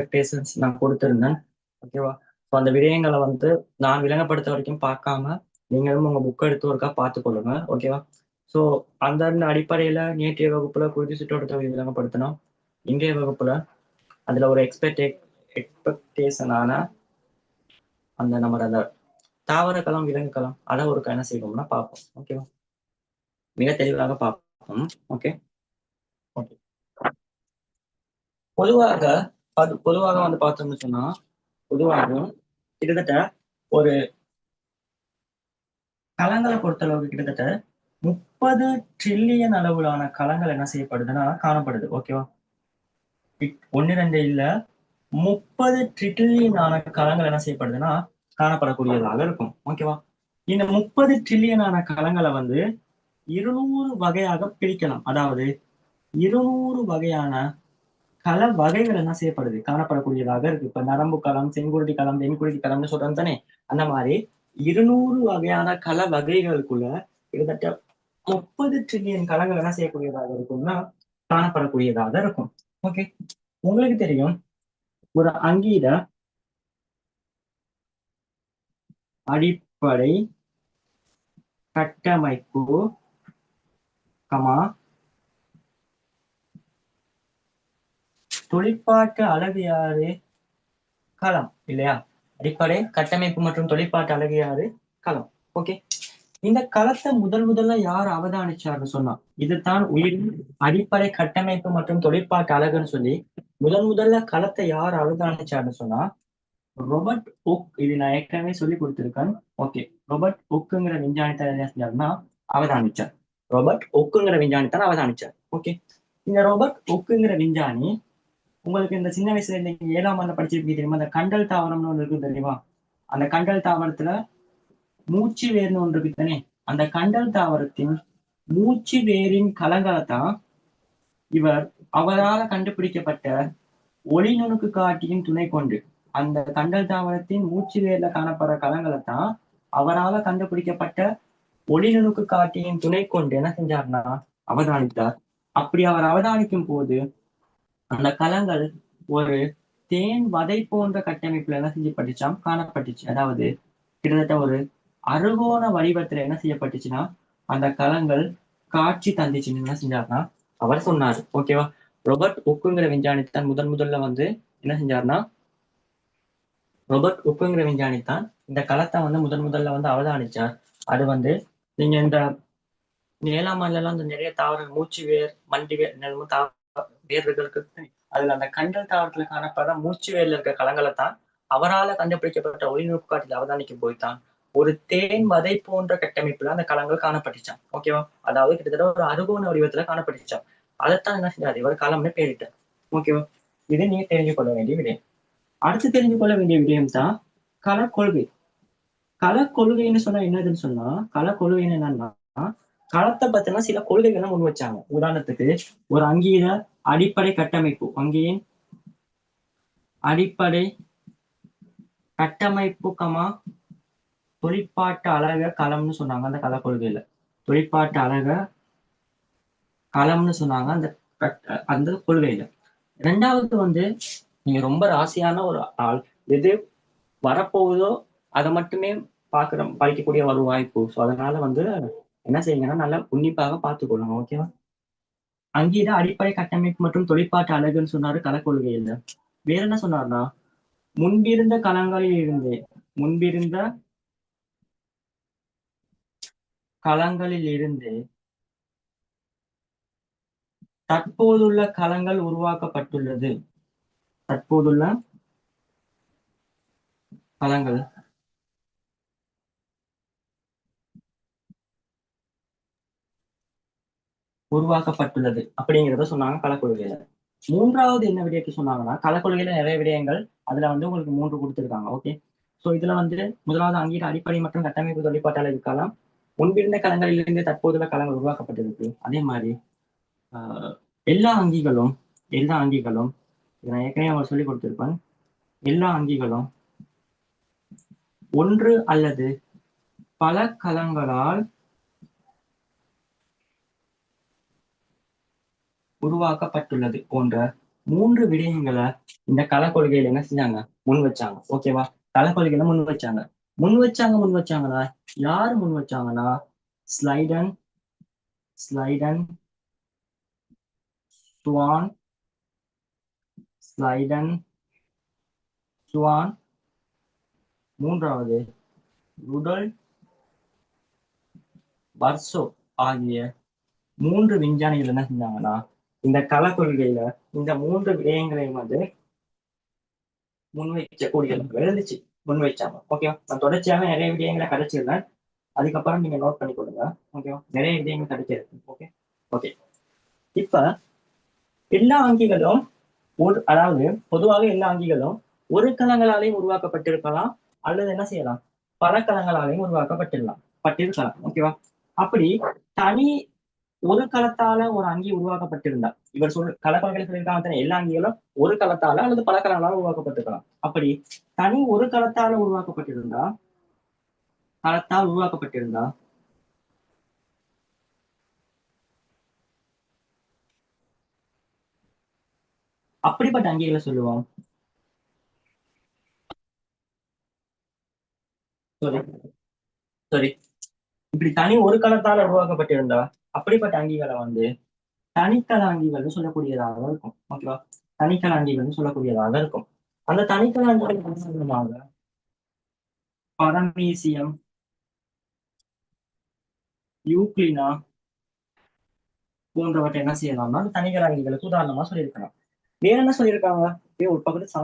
Expectations நான் கொடுத்திருந்தேன். ஓகேவா? So அந்த விடயங்களை வந்து நான் விளங்கப்படுத்த வரைக்கும் பார்க்காம நீங்களும் உங்க புக் எடுத்து ஒருக்கா பார்த்துக் கொள்ளுங்க. ஓகேவா? ஸோ அந்த அடிப்படையில நேற்றைய வகுப்புல குருதி சுற்றோட்டத்தை விளங்கப்படுத்தினோம். இன்றைய வகுப்புல அதுல ஒரு எக்ஸ்பெக்டேஷனான அந்த நம்ம அந்த தாவர களம் விலங்கு களம் அதை ஒரு என்ன செய்வோம்னா பார்ப்போம். ஓகேவா? மிக தெளிவாக பார்ப்போம். Okay okay. பொதுவாக வந்து பார்த்தோம்னு சொன்னா பொதுவாக கிட்டத்தட்ட ஒரு களங்களை பொறுத்தளவுக்கு கிட்டத்தட்ட 30 ட்ரில்லியன் அளவிலான களங்கள் என்ன செய்யப்படுதுன்னா காணப்படுது. ஓகேவா? ஒன்னு ரெண்டு இல்ல 30 ட்ரில்லியன் ஆன களங்கள் என்ன செய்யப்படுதுன்னா காணப்படக்கூடியதாக இருக்கும். ஓகேவா? இந்த 30 ட்ரில்லியன் ஆன களங்களை வந்து 200 வகையாக பிரிக்கலாம். அதாவது 200 வகையான கள வகைகள் என்ன செய்யப்படுது காணப்படக்கூடியதாக இருக்கு. இப்ப நரம்பு களம், செங்குருதி களம், வெண்குருதி களம்னு சொல்றோம் தானே, அந்த மாதிரி 200 வகையான கள வகைகளுக்குள்ள கிட்டத்தட்ட 30 ட்ரில்லியன் களங்கள் என்ன செய்யக்கூடியதாக இருக்கும்னா காணப்படக்கூடியதாக இருக்கும். ஓகே, உங்களுக்கு தெரியும் ஒரு அங்கீத அடிப்படை கட்டமைப்பு தொழிற்பாட்டு அழகியாறு களம் இல்லையா? அடிப்படை கட்டமைப்பு மற்றும் தொழிற்பாட்டு அழகியாறு களம். ஓகே, இந்த களத்தை முதல்ல யார் அவதானிச்சார்னு சொன்னா, இதுதான் உயிரின் அடிப்படை கட்டமைப்பு மற்றும் தொழிற்பாட்டு அழகுன்னு சொல்லி முதல்ல களத்தை யார் அவதானிச்சார்னு சொன்னா ரோபர்ட் உக். இது நான் ஏற்கனவே சொல்லி கொடுத்திருக்கேன். ஓகே, ரோபர்ட் உக்குங்கிற விஞ்ஞானித்தான் என்ன செஞ்சாருன்னா அவதானிச்சார். ரோபர்ட் உக்குங்கிற விஞ்ஞானித்தான் அவதானிச்சார். ஓகே, இந்த ரோபர்ட் உக்குங்கிற விஞ்ஞானி உங்களுக்கு இந்த சின்ன வயசுல நீங்க 7ஆம் ஆண்டு படிச்சிருப்பீங்க தெரியுமா? அந்த கண்டல் தாவரம்னு ஒன்று இருக்கு தெரியுமா? அந்த கண்டல் தாவரத்துல மூச்சு வேர்னு ஒன்று இருக்கு தானே, அந்த கண்டல் தாவரத்தின் மூச்சு வேரின் களங்களைத்தான் இவர் அவரால் கண்டுபிடிக்கப்பட்ட ஒளி நுணுக்கு காட்டியின் துணை கொண்டு அந்த கண்டல் தாவரத்தின் மூச்சு வேர்ல காணப்படுற களங்களைத்தான் அவரால் கண்டுபிடிக்கப்பட்ட ஒளி நுணுக்கு காட்டியின் துணை கொண்டு என்ன செஞ்சார்னா அவதானித்தார். அப்படி அவர் அவதானிக்கும் போது அந்த களங்கள் ஒரு தேன் வதை போன்ற கட்டமைப்புல என்ன செய்யப்பட்டுச்சாம் காணப்பட்டுச்சு. அதாவது கிட்டத்தட்ட ஒரு அறுகோண வடிவத்துல என்ன செய்யப்பட்டுச்சுன்னா அந்த களங்கள் காட்சி தந்துச்சுன்னு என்ன செஞ்சாருன்னா அவர் சொன்னார். ஓகேவா? ரோபர்ட் உக்குங்கிற விஞ்ஞானி தான் முதல்ல வந்து என்ன செஞ்சாருன்னா ரோபர்ட் உக்குங்கிற விஞ்ஞானி தான் இந்த களத்தை வந்து முதல்ல வந்து அவதானிச்சார். அது வந்து நீங்க இந்த 7ஆம் ஆண்டுல இந்த நிறைய தாவரங்கள் மூச்சு வேர், மண்டி வேர், வேர்கள் இருக்கு. அதுல அந்த கண்டல் தாவரத்துல காணப்படுற மூச்சு வேர்ல இருக்க களங்களை தான் அவரால் கண்டுபிடிக்கப்பட்ட ஒளிநோக்கு காட்டில் அவதானிக்கும் போய்தான் ஒரு தேன் வதை போன்ற கட்டமைப்புல அந்த களங்கள் காணப்பட்டுச்சான். ஓகேவா? அதாவது கிட்டத்தட்ட ஒரு அறுகோண வடிவத்துல காணப்பட்டுச்சான். அதைத்தான் என்ன செஞ்சாரு இவர் களம்னு பேரிட்டார். ஓகேவா? இது நீங்க தெரிஞ்சு கொள்ள வேண்டிய விடயம். அடுத்து தெரிஞ்சு கொள்ள வேண்டிய விடயம் தான் களக்கொள்கை. களக்கொள்கைன்னு சொன்னா என்னதுன்னு சொன்னா களக்கொள்கைன்னு என்னன்னா களத்தை பத்தின சில கொள்கைகளை முன் வச்சாங்க. உதாரணத்துக்கு ஒரு அங்கீத அடிப்படை கட்டமைப்பு, வங்கியின் அடிப்படை கட்டமைப்பு தொழிற்பாட்டு அழக களம்னு சொன்னாங்க அந்த கள கொள்கையில. தொழிற்பாட்டு அழக களம்னு சொன்னாங்க அந்த அந்த கொள்கையில. ரெண்டாவது வந்து நீங்க ரொம்ப ராசியான ஒரு ஆள், எது வரப்போகுதோ அதை மட்டுமே படிக்கக்கூடிய ஒரு வாய்ப்பு. ஸோ அதனால வந்து என்ன செய்யுங்கன்னா நல்லா உன்னிப்பாக பார்த்துக்கொள்ளுங்க. ஓகேவா? அங்கீத அடிப்படை கட்டமைப்பு மற்றும் தொழிற்பாட்டு அழகுன்னு சொன்னாரு களக்கொள்கையில. வேற என்ன சொன்னார்னா முன்பிருந்த களங்களில் இருந்து தற்போதுள்ள களங்கள் உருவாக்கப்பட்டுள்ளது. தற்போதுள்ள களங்கள் உருவாக்கப்பட்டுள்ளது அப்படிங்கிறத சொன்னாங்க களக்கொள்கையில. மூன்றாவது என்ன விடயத்தை சொன்னாங்கன்னா களக்கொள்கையில நிறைய விடயங்கள் அதுல வந்து உங்களுக்கு 3 கொடுத்துருக்காங்க. ஓகே, ஸோ இதுல வந்து முதலாவது அங்கீட அடிப்படை மற்றும் கட்டமைப்பு தொழிற்பாட்டாளர் களம் முன்பிருந்த களங்களிலிருந்து தற்போதுள்ள களங்கள் உருவாக்கப்பட்டிருக்கு. அதே மாதிரி எல்லா அங்கிகளும் நான் ஏற்கனவே அவர் சொல்லி கொடுத்திருப்பேன். எல்லா அங்கிகளும் ஒன்று அல்லது பல களங்களால் உருவாக்கப்பட்டுள்ளது போன்ற மூன்று விடயங்களை இந்த கள கொள்கையில என்ன செஞ்சாங்க, முன் வச்சாங்க. ஓகேவா? கள கொள்கையில முன் வச்சாங்களா? யாரு முன் வச்சாங்கன்னா ஸ்லைடன், ஸ்லைடன், சுவான், ஸ்லைடன், சுவான், மூன்றாவது ருடல் பர்சோ ஆகிய மூன்று விஞ்ஞானிகள் என்ன செஞ்சாங்கன்னா இந்த கள கொள்கையில இந்த மூன்று விடயங்களையும் முன்வைக்கக்கூடிய எழுந்துச்சு, முன் வச்சாங்க. ஓகேவா? நான் தொடர்ச்சியாக நிறைய விடயங்களை கிடைச்சிருந்தேன். அதுக்கப்புறம் நீங்க நோட் பண்ணி கொடுங்க. ஓகேவா? நிறைய விடயங்கள் கிடைச்சிருக்கு. Okay okay. இப்ப எல்லா அங்கிகளும் அதாவது பொதுவாக எல்லா அங்கிகளும் ஒரு கலங்களாலையும் உருவாக்கப்பட்டிருக்கலாம், அல்லது என்ன செய்யலாம், பல கலங்களாலையும் பட்டிருக்கலாம். ஓகேவா? அப்படி தனி ஒரு களத்தால ஒரு அங்கி உருவாக்கப்பட்டிருந்தா, இவர் கலப்பலகளை சொல்லியிருக்காங்க, எல்லா அங்கிகளும் ஒரு களத்தால அல்லது பல கலங்களால உருவாக்கப்பட்டிருக்கலாம். அப்படி தனி ஒரு களத்தால் உருவாக்கப்பட்டிருந்தா அப்படிப்பட்ட அங்கிகளை சொல்லுவோம். சரி சரி. இப்படி தனி ஒரு களத்தால உருவாக்கப்பட்டிருந்தா அப்படிப்பட்ட அங்கிகளை தனிக்கல அங்கிகள்னு சொல்லக்கூடியதாக இருக்கும். ஓகேவா? தனிக்கல அங்கிகள்னு சொல்லக்கூடியதாக இருக்கும். அந்த தனிக்கல அங்கிகள் சம்பந்தமாக பரமீசியம், யூக்ளினா போன்றவற்றை என்ன செய்யலாம்னா அந்த தனிக்கல அங்கிகளுக்கு உதாரணமா சொல்லியிருக்கலாம். வேற என்ன சொல்லியிருக்காங்க? ஒரு பக்கத்து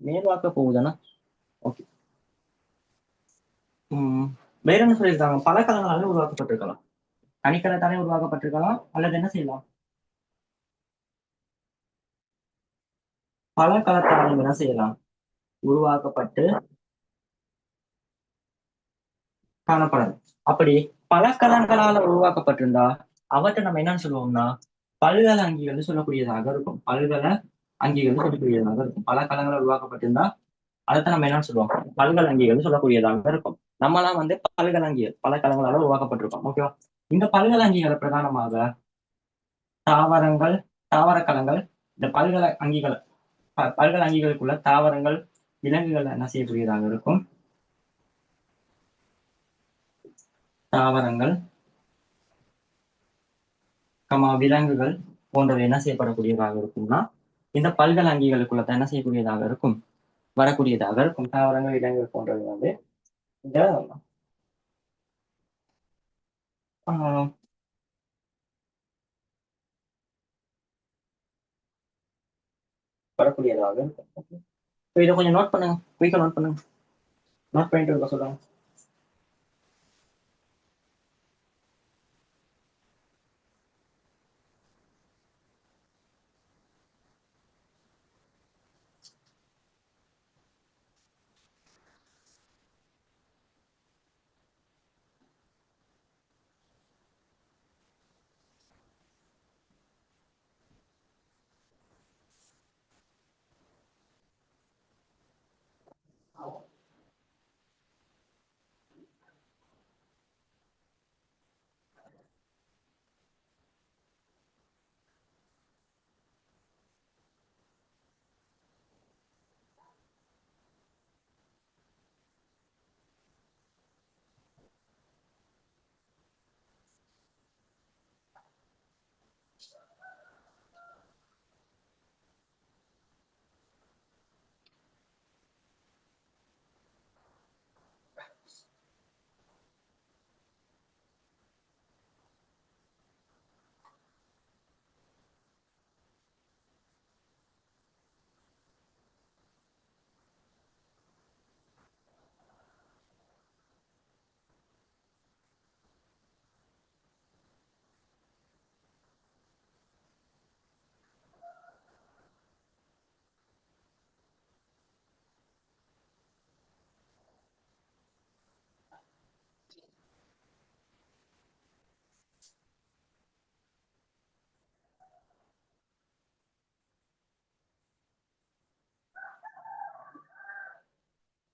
மேல்வாக்க போகுதுன்னா ஓகே. வேற என்ன சொல்லியிருக்காங்க? பல கலங்களால உருவாக்கப்பட்டிருக்கலாம். தனிக்கலத்தாலே உருவாக்கப்பட்டிருக்கலாம், அல்லது என்ன செய்யலாம், பல கலத்தாலே என்ன செய்யலாம், உருவாக்கப்பட்டு காணப்படாது. அப்படி பல கலங்களால உருவாக்கப்பட்டிருந்தா அவற்றை நம்ம என்னன்னு சொல்லுவோம்னா பல்கல அங்கிகள் சொல்லக்கூடியதாக இருக்கும். பல்கல அங்கிகள் சொல்லக்கூடியதாக இருக்கும். பல கலங்களால் உருவாக்கப்பட்டிருந்தா அதைத்தான் நம்ம என்னன்னு சொல்லுவோம், பல்கல அங்கிகள் சொல்லக்கூடியதாக இருக்கும். நம்மலாம் பல்கல அங்கிகள் பல கலங்களால உருவாக்கப்பட்டிருக்கோம். ஓகேவா? இந்த பல்கல அங்கிகளை பிரதானமாக தாவரங்கள், தாவர கலங்கள், இந்த பல்கல அங்கிகளுக்குள்ள தாவரங்கள், விலங்குகள் என்ன செய்யக்கூடியதாக இருக்கும், தாவரங்கள் விலங்குகள் போன்றவை என்ன செய்யப்படக்கூடியதாக இருக்கும்னா இந்த பல்கல் அங்கிகளுக்குள்ள என்ன செய்யக்கூடியதாக இருக்கும், வரக்கூடியதாக இருக்கும். தாவரங்கள், விலங்குகள் போன்றவை இந்த வரக்கூடியதாக இருக்கும். இதை கொஞ்சம் நோட் பண்ணுங்க, குயிக்கா நோட் பண்ணுங்க. நோட் பண்ணிட்டு இருக்க சொல்லுங்க.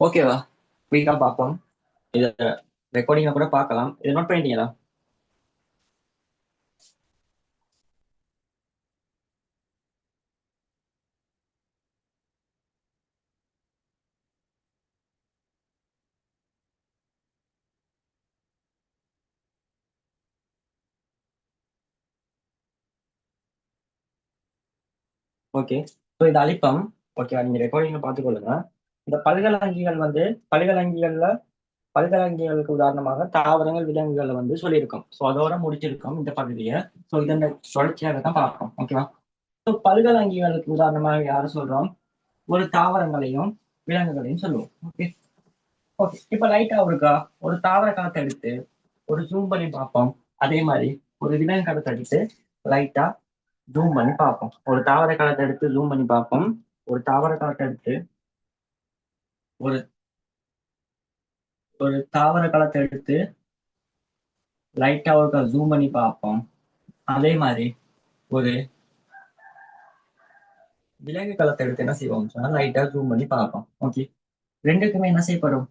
ஓகேவா? குயிக்கா பார்ப்போம். இத ரெக்கார்டிங்க கூட பார்க்கலாம். இதை நோட் பண்ணிட்டீங்களா? ஓகே. ஸோ இது அழிப்பம். ஓகேவா? நீங்க ரெக்கார்டிங்ல பார்த்துக்கொள்ளுங்க. இந்த பல்கலங்கிகள் வந்து பல்கலங்கிகள்ல பல்கலங்கிகளுக்கு உதாரணமாக தாவரங்கள், விலங்குகளை வந்து சொல்லியிருக்கோம். ஸோ அதோட முடிச்சிருக்கோம் இந்த பகுதியை. ஸோ இதன் தொடர்ச்சியாக தான் பார்ப்போம். ஓகேவா? ஸோ பல்கலங்கிகளுக்கு உதாரணமாக யாரை சொல்றோம்? ஒரு தாவரங்களையும் விலங்குகளையும் சொல்லுவோம். ஓகே. ஓகே. இப்ப லைட்டா ஒரு தாவர களத்தை எடுத்து ஒரு ஜூம் பண்ணி பார்ப்போம். அதே மாதிரி ஒரு விலங்கு களத்தை எடுத்து லைட்டா ஜூம் பண்ணி பார்ப்போம். ஒரு தாவர களத்தை எடுத்து ஜூம் பண்ணி பார்ப்போம். ஒரு தாவர களத்தை எடுத்து ஒரு ஒரு தாவர களத்தை எடுத்து லைட்டா ஒரு ஜூம் பண்ணி பார்ப்போம். அதே மாதிரி ஒரு விலங்கு களத்தை எடுத்து என்ன செய்வோம் சொன்னா லைட்டா ஜூம் பண்ணி பார்ப்போம். ஓகே. ரெண்டுக்குமே என்ன செய்யப்படும்?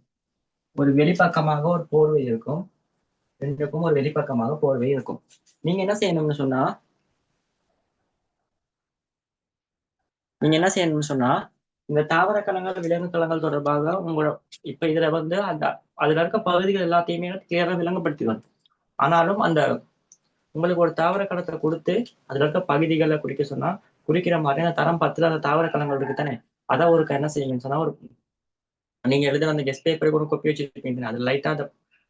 ஒரு வெளிப்பக்கமாக ஒரு போர்வை இருக்கும். ரெண்டுக்கும் ஒரு வெளிப்பக்கமாக போர்வை இருக்கும். நீங்க என்ன செய்யணும்னு சொன்னா இந்த தாவர களங்கள், விலங்கு களங்கள் தொடர்பாக இப்ப இதுல வந்து அந்த அதுல இருக்க பகுதிகள் எல்லாத்தையுமே கிளியரா விளங்கப்படுத்திடுவாங்க. ஆனாலும் அந்த உங்களுக்கு ஒரு தாவர களத்தை கொடுத்து அதுல இருக்க பகுதிகளை குறிக்க சொன்னா குறிக்கிற மாதிரி அந்த தரம் 10ல அந்த தாவர களங்கள் இருக்கு தானே, அதை ஒரு என்ன செய்யுங்கன்னு சொன்னா ஒரு நீங்க எழுத அந்த கெஸ்ட் பேப்பர் கூட கொப்பி வச்சிருப்பீங்க. அது லைட்டா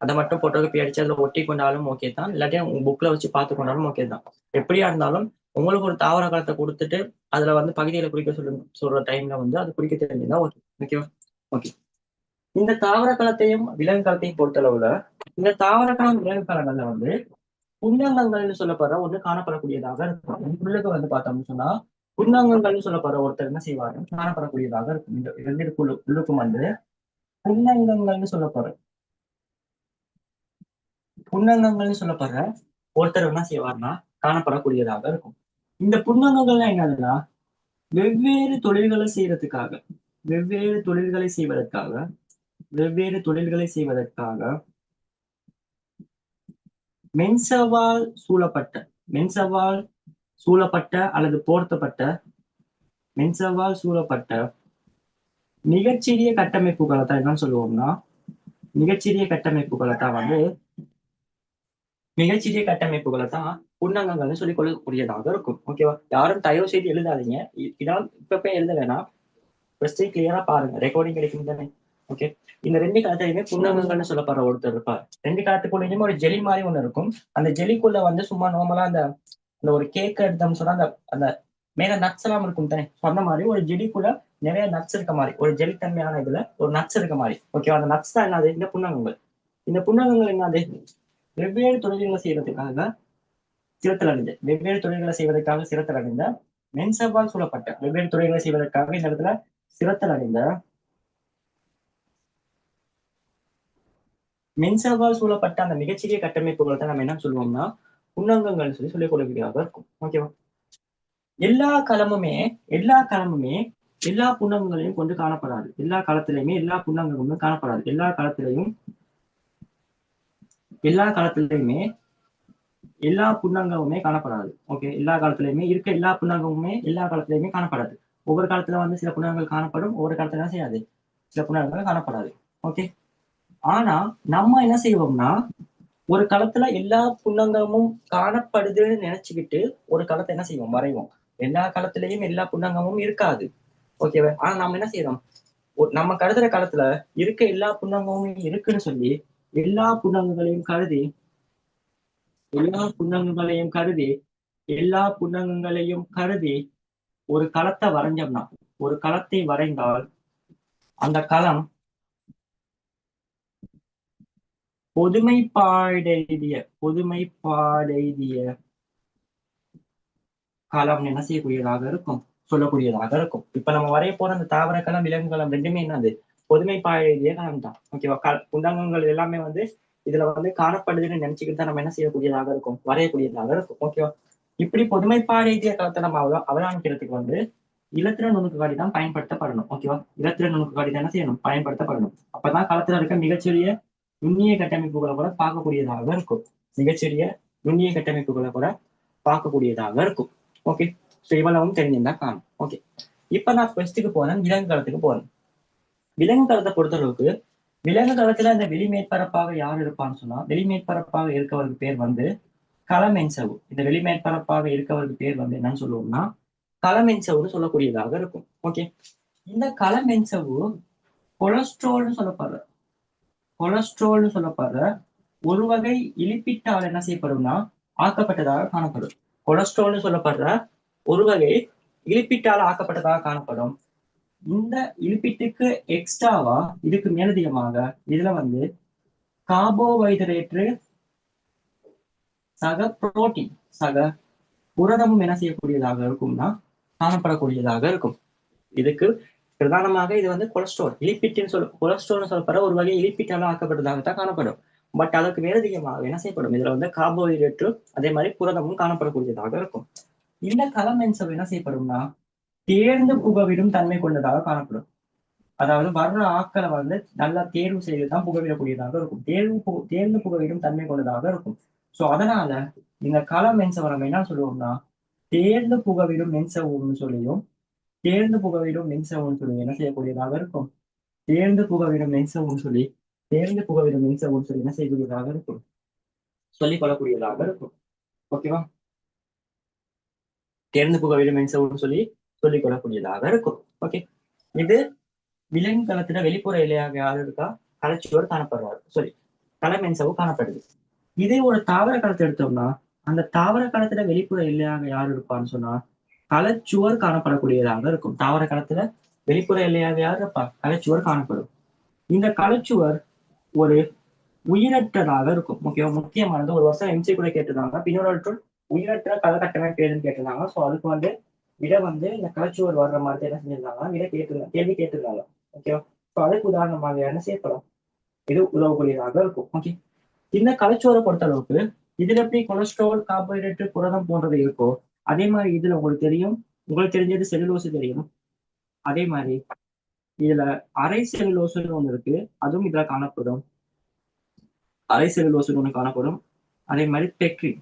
அதை மட்டும் போட்டோகிராஃபி அடிச்சு அதுல ஒட்டி கொண்டாலும் ஓகே தான், இல்லாட்டி உங்க புக்ல வச்சு பார்த்து கொண்டாலும் ஓகே தான். எப்படியா இருந்தாலும் உங்களுக்கு ஒரு தாவர காலத்தை கொடுத்துட்டு அதுல வந்து பகுதிகளை குறிக்க சொல்ற டைம்ல வந்து அது குறிக்க தெரிஞ்சுதான் ஓகே. ஓகேவா? ஓகே. இந்த தாவர களத்தையும் விலங்கு களத்தையும் பொறுத்தளவுல இந்த தாவர களம் விலங்கு களங்கள்ல வந்து புன்னங்கங்கள்னு சொல்லப்படுற ஒண்ணு காணப்படக்கூடியதாக இருக்கும். உள்ளுக்கு வந்து பார்த்தோம்னு சொன்னா புன்னங்கங்கள்னு சொல்லப்படுற ஒருத்தர் என்ன செய்வாரு காணப்படக்கூடியதாக இருக்கும். இந்த உள்ளுக்கும் வந்து புன்னங்கங்கள்னு சொல்லப்படுற புன்னங்கங்கள்னு சொல்லப்படுற ஒருத்தர் என்ன செய்வார்னா காணப்படக்கூடியதாக இருக்கும். இந்த புன்னங்கங்கள்லாம் என்னதுன்னா வெவ்வேறு தொழில்களை செய்யறதுக்காக வெவ்வேறு தொழில்களை செய்வதற்காக வெவ்வேறு தொழில்களை செய்வதற்காக மென்சவால் சூழப்பட்ட மென்சவால் சூழப்பட்ட அல்லது போர்த்தப்பட்ட மென்சவால் சூழப்பட்ட மிகச்சிறிய கட்டமைப்புகளை தான் என்னன்னு சொல்லுவோம்னா மிகச்சிறிய கட்டமைப்புகளை தான் வந்து மிகச்சிறிய கட்டமைப்புகளை தான் புன்னங்கங்கள்னு சொல்லிக் கொள்ளக்கூடியதாக இருக்கும். ஓகேவா? யாரும் தயவு செய்து எழுதாதீங்க. இதான் இப்ப எழுத வேணாம். ஃபர்ஸ்ட் கிளியரா பாருங்க. ரெக்கார்டிங் கிடைக்கும் தானே? ஓகே. இந்த ரெண்டு காலத்திலையுமே புன்னகங்கள்னு சொல்லப்படுற ஒருத்தர் இருப்பார். ரெண்டு காலத்துக்குள்ளேயுமே ஒரு ஜெலி மாதிரி ஒண்ணு இருக்கும். அந்த ஜெலிக்குள்ள வந்து சும்மா நார்மலா அந்த அந்த ஒரு கேக் எடுத்தோம்னு சொன்னா அந்த அந்த மேல நட்ஸ் எல்லாம் இருக்கும் தானே, சொன்ன மாதிரி ஒரு ஜெலிக்குள்ள நிறைய நட்ஸ் இருக்க மாதிரி ஒரு ஜெலி தன்மையான இதுல ஒரு நட்ஸ் இருக்க மாதிரி. ஓகேவா? அந்த நட்ஸ் தான் என்னது? இந்த புன்னகங்கள். இந்த புன்னகங்கள் என்னது? வெவ்வேறு தொழில்களை செய்யறதுக்காக வெவ்வேறு தொழில்களை செய்வதற்காக சிரத்தல் அடைந்த மென்சவால் சூழப்பட்ட வெவ்வேறு தொழில்களை செய்வதற்காக இந்த இடத்துல சிரத்தல் அடைந்த மென்சவால் சூழப்பட்ட அந்த மிகச்சிறிய கட்டமைப்புகளை தான் நம்ம என்ன சொல்லுவோம்னா புன்னங்கங்கள் சொல்லிக் கொடுக்கிறதாக இருக்கும். ஓகேவா? எல்லா களமுமே எல்லா புன்னங்கங்களையும் கொண்டு காணப்படாது. எல்லா களத்திலையுமே எல்லா புன்னங்கங்களும் காணப்படாது. எல்லா களத்திலையுமே எல்லா புன்னகமுமே காணப்படாது. ஓகே. எல்லா காலத்திலையுமே இருக்க எல்லா புன்னகமுமே எல்லா காலத்திலையுமே காணப்படாது. ஒவ்வொரு காலத்துல வந்து சில புன்னகங்கள் காணப்படும், ஒவ்வொரு காலத்துல என்ன செய்யாது, சில புன்னகங்கள் காணப்படாது. ஓகே. ஆனா நம்ம என்ன செய்வோம்னா ஒரு களத்துல எல்லா புன்னகமும் காணப்படுதுன்னு நினைச்சுக்கிட்டு ஒரு களத்தை என்ன செய்வோம் வரைவோம். எல்லா களத்திலையும் எல்லா புன்னகமும் இருக்காது. ஓகேவா? ஆனா நம்ம என்ன செய்யறோம், நம்ம கருதுற காலத்துல இருக்க எல்லா புன்னகமும் இருக்குன்னு சொல்லி எல்லா புன்னகங்களையும் கருதி எல்லா புன்னகங்களையும் கருதி எல்லா புன்னகங்களையும் கருதி ஒரு களத்தை வரைஞ்சோம்னா ஒரு களத்தை வரைந்தால் அந்த களம் பொதுமைப்பாடெய்திய களம் என்ன செய்யக்கூடியதாக இருக்கும், சொல்லக்கூடியதாக இருக்கும். இப்ப நம்ம வரைய போற அந்த தாவர களம், விலங்கு களம் ரெண்டுமே என்னது? பொதுமைப்பாடெய்திய களம் தான். ஓகேவா? புன்னகங்கள் எல்லாமே வந்து இதுல வந்து காணப்படுதுன்னு நினைச்சுக்கிட்டு தான் நம்ம என்ன செய்யக்கூடியதாக இருக்கும், வரையக்கூடியதாக இருக்கும். ஓகேவா? இப்படி பொதுமைப்பாடெய்திய களத்தை நம்ம அவதானிக்கிறதுக்கு வந்து இலத்திர நுணுக்குக்காடி தான் பயன்படுத்தப்படணும். ஓகேவா? இலத்திர நுணுக்குக்காடி தான் என்ன செய்யணும், பயன்படுத்தப்படணும். அப்பதான் களத்துல இருக்க மிகச்சிறிய நுண்ணிய கட்டமைப்புகளை கூட பார்க்கக்கூடியதாக இருக்கும். மிகச்சிறிய நுண்ணிய கட்டமைப்புகளை கூட பார்க்கக்கூடியதாக இருக்கும். ஓகே. ஸோ இவ்வளவும் தெரிஞ்சிருந்தா காணும். ஓகே. இப்ப நான் ஃபர்ஸ்ட்டுக்கு போனேன், விலங்கு களத்துக்கு போறேன். விலங்கு களத்தை பொறுத்தளவுக்கு விலங்கு களத்துல இந்த வெளிமேற்பரப்பாக யார் இருப்பான்னு சொன்னா வெளிமேற்பரப்பாக இருக்கவருக்கு பேர் வந்து களமென்சவு. இந்த வெளிமேற்பரப்பாக இருக்கவருக்கு பேர் வந்து என்னன்னு சொல்லுவோம்னா களமென்சவ்னு சொல்லக்கூடியதாக இருக்கும். ஓகே, இந்த களமென்சவு கொலஸ்ட்ரால்னு சொல்லப்படுற ஒரு வகை இலிப்பிட்டால் என்ன செய்யப்படும்னா ஆக்கப்பட்டதாக காணப்படும். கொலஸ்ட்ரால்னு சொல்லப்படுற ஒரு வகை இலிப்பிட்டால் ஆக்கப்பட்டதாக காணப்படும். இந்த இலிப்பிட்டுக்கு எக்ஸ்ட்ராவா இதுக்கு மேலதிகமாக இதுல வந்து கார்போஹைட்ரேட்டு சக புரோட்டீன் சக புரதமும் என்ன செய்யக்கூடியதாக இருக்கும்னா காணப்படக்கூடியதாக இருக்கும். இதுக்கு பிரதானமாக இது வந்து கொலஸ்ட்ரால் கொலஸ்ட்ரால்னு சொல்லப்படுற ஒரு வகை இலிப்பிட்டால ஆக்கப்பட்டதாகத்தான் காணப்படும். பட் அதற்கு மேலதிகமாக என்ன செய்யப்படும், இதுல வந்து கார்போஹைட்ரேட்டு அதே மாதிரி புரதமும் காணப்படக்கூடியதாக இருக்கும். இந்த களமென்சவ் என்ன செய்யப்படும்னா தேர்ந்து புகவிடும் தன்மை கொண்டதாக காணப்படும். அதாவது வர்ற ஆட்களை வந்து நல்லா தேர்வு செய்துதான் புகவிடக்கூடியதாக இருக்கும். தேர்ந்து புகவிடும் தன்மை கொண்டதாக இருக்கும். சோ அதனால இந்த களமென்சவ் நம்ம என்ன சொல்லுவோம்னா தேர்ந்து புகவிடும் மென்சவ்னு சொல்லியும் தேர்ந்து புகவிடும் மென்சவ்னு சொல்லி என்ன செய்யக்கூடியதாக இருக்கும். தேர்ந்து புகவிடும் மென்சவ்னு சொல்லி என்ன செய்யக்கூடியதாக இருக்கும், சொல்லிக் கொள்ளக்கூடியதாக இருக்கும். ஓகேவா, தேர்ந்து புகவிடும் மென்சவ்னு சொல்லி சொல்லிக் கொள்ளக்கூடியதாக இருக்கும். ஓகே, இது விலங்கு களத்துல வெளிப்புற இலையாக யாரு இருக்கா, கலைச்சுவர் காணப்படுறாரு, சாரி களமென்சவு காணப்படுது. இதே ஒரு தாவர களத்தை எடுத்தோம்னா அந்த தாவர களத்துல வெளிப்புற எல்லையாக யாரு இருப்பான்னு சொன்னா கலைச்சுவர் காணப்படக்கூடியதாக இருக்கும். தாவர களத்துல வெளிப்புற எல்லையாக யார் இருப்பா, கலைச்சுவர் காணப்படும். இந்த கலைச்சுவர் ஒரு உயிரற்றதாக இருக்கும். முக்கியமானது ஒரு வருஷம் எம்சி கூட கேட்டிருந்தாங்க, பின்னொரு உயிரற்ற கலக்கட்டமைப்பு ஏதுன்னு கேட்டிருந்தாங்க. ஸோ அதுக்கு வந்து விட வந்து இந்த கலைச்சுவர் வர்ற மாதிரி என்ன செஞ்சிருந்தாங்க, கேள்வி கேட்டிருந்தாங்க. ஓகேவா, ஸோ அதுக்கு உதாரணமாக என்ன செய்யப்படும், இது உதவக்கூடியதாக இருக்கும். ஓகே, இந்த கலைச்சுவரை பொறுத்த அளவுக்கு இதுல எப்படி கொலஸ்ட்ரால் கார்போஹைட்ரேட் புரதம் போன்றது இருக்கோ அதே மாதிரி இதுல உங்களுக்கு தெரிஞ்சது செல்லுலோஸ் தெரியும். அதே மாதிரி இதுல அரை செல்லுலோஸ்ன்னு ஒண்ணு இருக்கு, அதுவும் இதுல காணப்படும். அரை செல்லுலோஸ்ன்னு ஒண்ணு காணப்படும். அதே மாதிரி பெக்ரின்,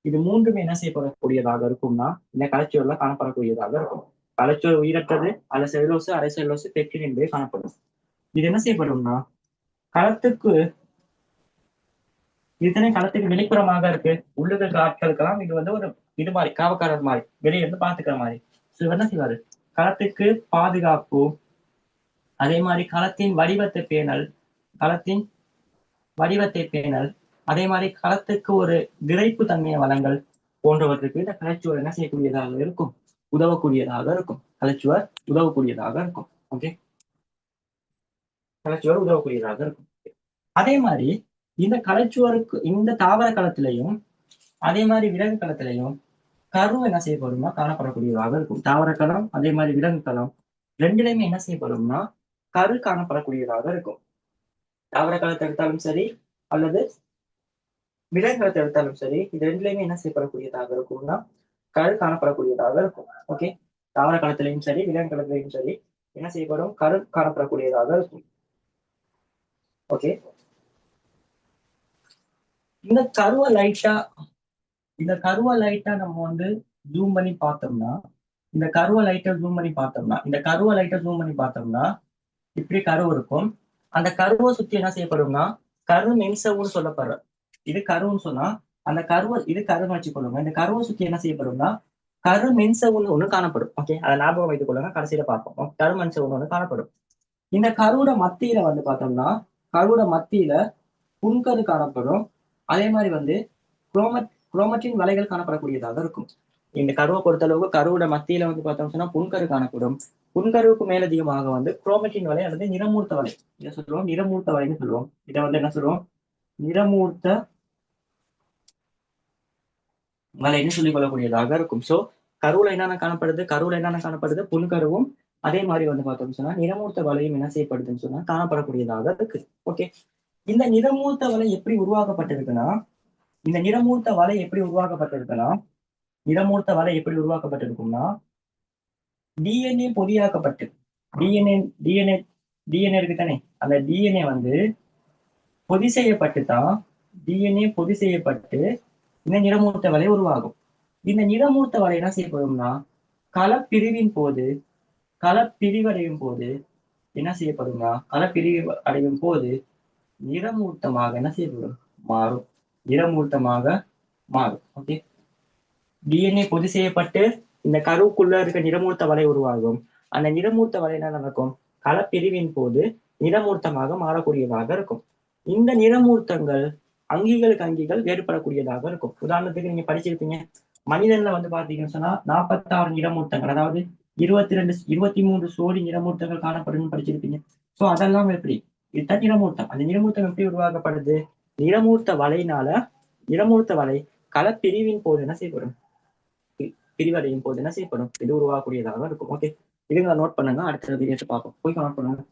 இது மூன்றுமே என்ன செய்யப்படக்கூடியதாக இருக்கும்னா இந்த கலைச்சுவர்ல காணப்படக்கூடியதாக இருக்கும். கலைச்சுவர் உயிரற்றது, அதுல செல்லுலோஸ், அரை செல்லுலோஸ், பெக்ரின் என்பது காணப்படும். இது என்ன செய்யப்படும்னா களத்துக்கு இதுதானே களத்துக்கு வெளிப்புறமாக இருக்கு. உள்ளுக்கு ஆட்களுக்கெல்லாம் இது வந்து ஒரு இது மாதிரி காவக்காரர் மாதிரி வெளியே இருந்து பாத்துக்கிற மாதிரி. என்ன செய்வாரு, களத்துக்கு பாதுகாப்பு, அதே மாதிரி களத்தின் வடிவத்தை பேணல், அதே மாதிரி களத்துக்கு ஒரு விரைப்பு தன்மையை வளங்கள் போன்றவற்றுக்கு இந்த கலைச்சுவர் என்ன செய்யக்கூடியதாக இருக்கும், உதவக்கூடியதாக இருக்கும். கலைச்சுவர் உதவக்கூடியதாக இருக்கும். ஓகே, கலைச்சுவர் உதவக்கூடியதாக இருக்கும். அதே மாதிரி இந்த கலைச்சுவருக்கு இந்த தாவர களத்திலையும் அதே மாதிரி விலங்கு களத்திலையும் கரு என்ன செய்யப்படும்னா காணப்படக்கூடியதாக இருக்கும். தாவர களம் அதே மாதிரி விலங்கு களம் ரெண்டுலையுமே என்ன செய்யப்படும்னா கரு காணப்படக்கூடியதாக இருக்கும். தாவர களத்தை எடுத்தாலும் சரி அல்லது விலங்கு களத்தை எடுத்தாலும் சரி, இது ரெண்டுலையுமே என்ன செய்யப்படக்கூடியதாக இருக்கும்னா கரு காணப்படக்கூடியதாக இருக்கும். ஓகே, தாவர களத்திலையும் சரி விலங்கு களத்திலையும் சரி என்ன செய்யப்படும், கரு காணப்படக்கூடியதாக இருக்கும். ஓகே, இந்த கருவை லைட்டா நம்ம வந்து ஜூம் பண்ணி பார்த்தோம்னா இந்த கருவை லைட்டா ஜூம் பண்ணி பார்த்தோம்னா இப்படி கரு இருக்கும். அந்த கருவை சுத்தி என்ன செய்யப்படும்னா கரு மென்சவுன்னு சொல்லப்படுற இது கருன்னு சொன்னா அந்த கருவை இது கருன்னு வச்சுக்கொள்ளுங்க. இந்த கருவை சுத்தி என்ன செய்யப்படும்னா கரு மென்சவுன்னு ஒண்ணு காணப்படும். ஓகே, அதை ஞாபகம் வைத்துக் கொள்ளுங்க, கடைசியில பார்ப்போம். கரு மென்சவுன்னு ஒண்ணு காணப்படும். இந்த கருவோட மத்தியில வந்து பார்த்தோம்னா கருவோட மத்தியில புன்கரு காணப்படும். அதே மாதிரி வந்து குரோமட்டின் வலைகள் காணப்படக்கூடியதாக இருக்கும். இந்த கருவை பொறுத்தளவுக்கு கருவோட மத்தியில வந்து பார்த்தோம்னு சொன்னா புன்கரு காணப்படும். புன்கருவுக்கு மேலதிகமாக வந்து குரோமட்டின் வலை அல்லது நிறமூர்த்த வலை, இதை சொல்லுவோம் நிறமூர்த்த வலைன்னு சொல்லுவோம். இதை வந்து என்ன சொல்லுவோம், நிறமூர்த்த வலைன்னு சொல்லிக் கொள்ளக்கூடியதாக இருக்கும். சோ கருவுல என்னென்ன காணப்படுது, புன்கருவும் அதே மாதிரி வந்து பார்த்தோம்னு சொன்னா நிறமூர்த்த வலையும் என்ன செய்யப்படுதுன்னு சொன்னா காணப்படக்கூடியதாக இருக்கு. ஓகே, இந்த நிறமூர்த்த வலை எப்படி உருவாக்கப்பட்டிருக்குன்னா டிஎன்ஏ பொதியாக்கப்பட்டு டிஎன்ஏ இருக்கு தானே, அந்த டிஎன்ஏ வந்து பொதி செய்யப்பட்டு இந்த நிறமூர்த்த வலை உருவாகும். இந்த நிறமூர்த்த வலை என்ன செய்யப்படும்னா களப்பிரிவடையும் போது என்ன செய்யப்படும்னா களப்பிரிவு அடையும் போது நிறமூர்த்தமாக என்ன செய்யப்படும், மாறும். ஓகே, டிஎன்ஏ பொதி செய்யப்பட்டு இந்த கருவுக்குள்ள இருக்க நிறமூர்த்த வலை உருவாகும். அந்த நிறமூர்த்த வலை என்ன நடக்கும்? களப்பிரிவின் போது நிறமூர்த்தமாக மாறக்கூடியதாக இருக்கும். இந்த நிறமூர்த்தங்கள் அங்கிகளுக்கு அங்கிகள் வேறுபடக்கூடியதாக இருக்கும். உதாரணத்துக்கு நீங்க படிச்சிருப்பீங்க, மனிதன்ல வந்து பாத்தீங்கன்னு சொன்னா 46 நிறமூர்த்தங்கள், அதாவது 23 சோடி நிறமூர்த்தங்கள் காணப்படும் படிச்சிருப்பீங்க. சோ அதெல்லாம் எப்படி? இதுதான் நிறமூர்த்தம். அந்த நிறமூர்த்தம் எப்படி உருவாக்கப்படுது? நிறமூர்த்த வலையினால நிறமூர்த்த வலை களப்பிரிவின் போது என்ன செய்யப்படும்? பிரிவடையும் போது என்ன செய்யப்படும்? இது உருவாகக்கூடியதாக இருக்கும். ஓகே, இதுங்களை நோட் பண்ணுங்க. அடுத்த வீடியோஸ் பார்ப்போம். போய் நோட் பண்ணுங்க.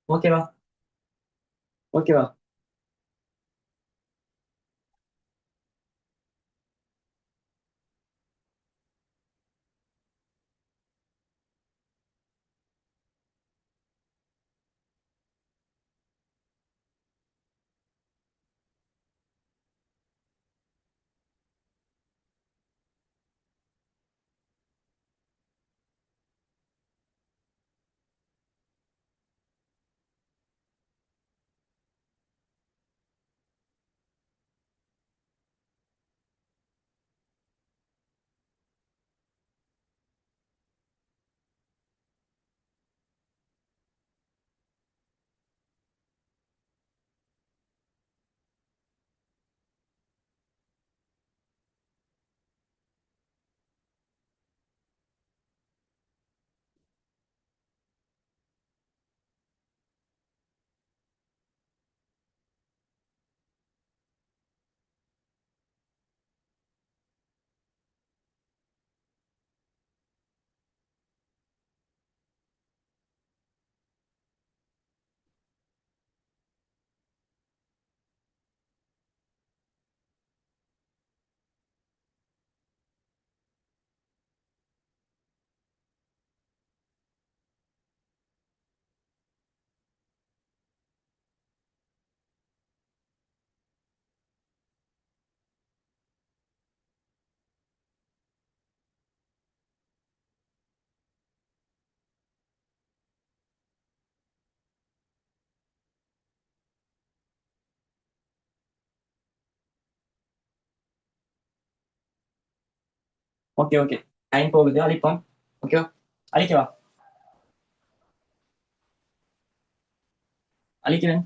ஓகேவா? ஓகேவா? ஓகே ஓகே, டைம் போகுது, அழிப்போம். ஓகேவா? அழிக்கவா? அழிக்கிறேன்.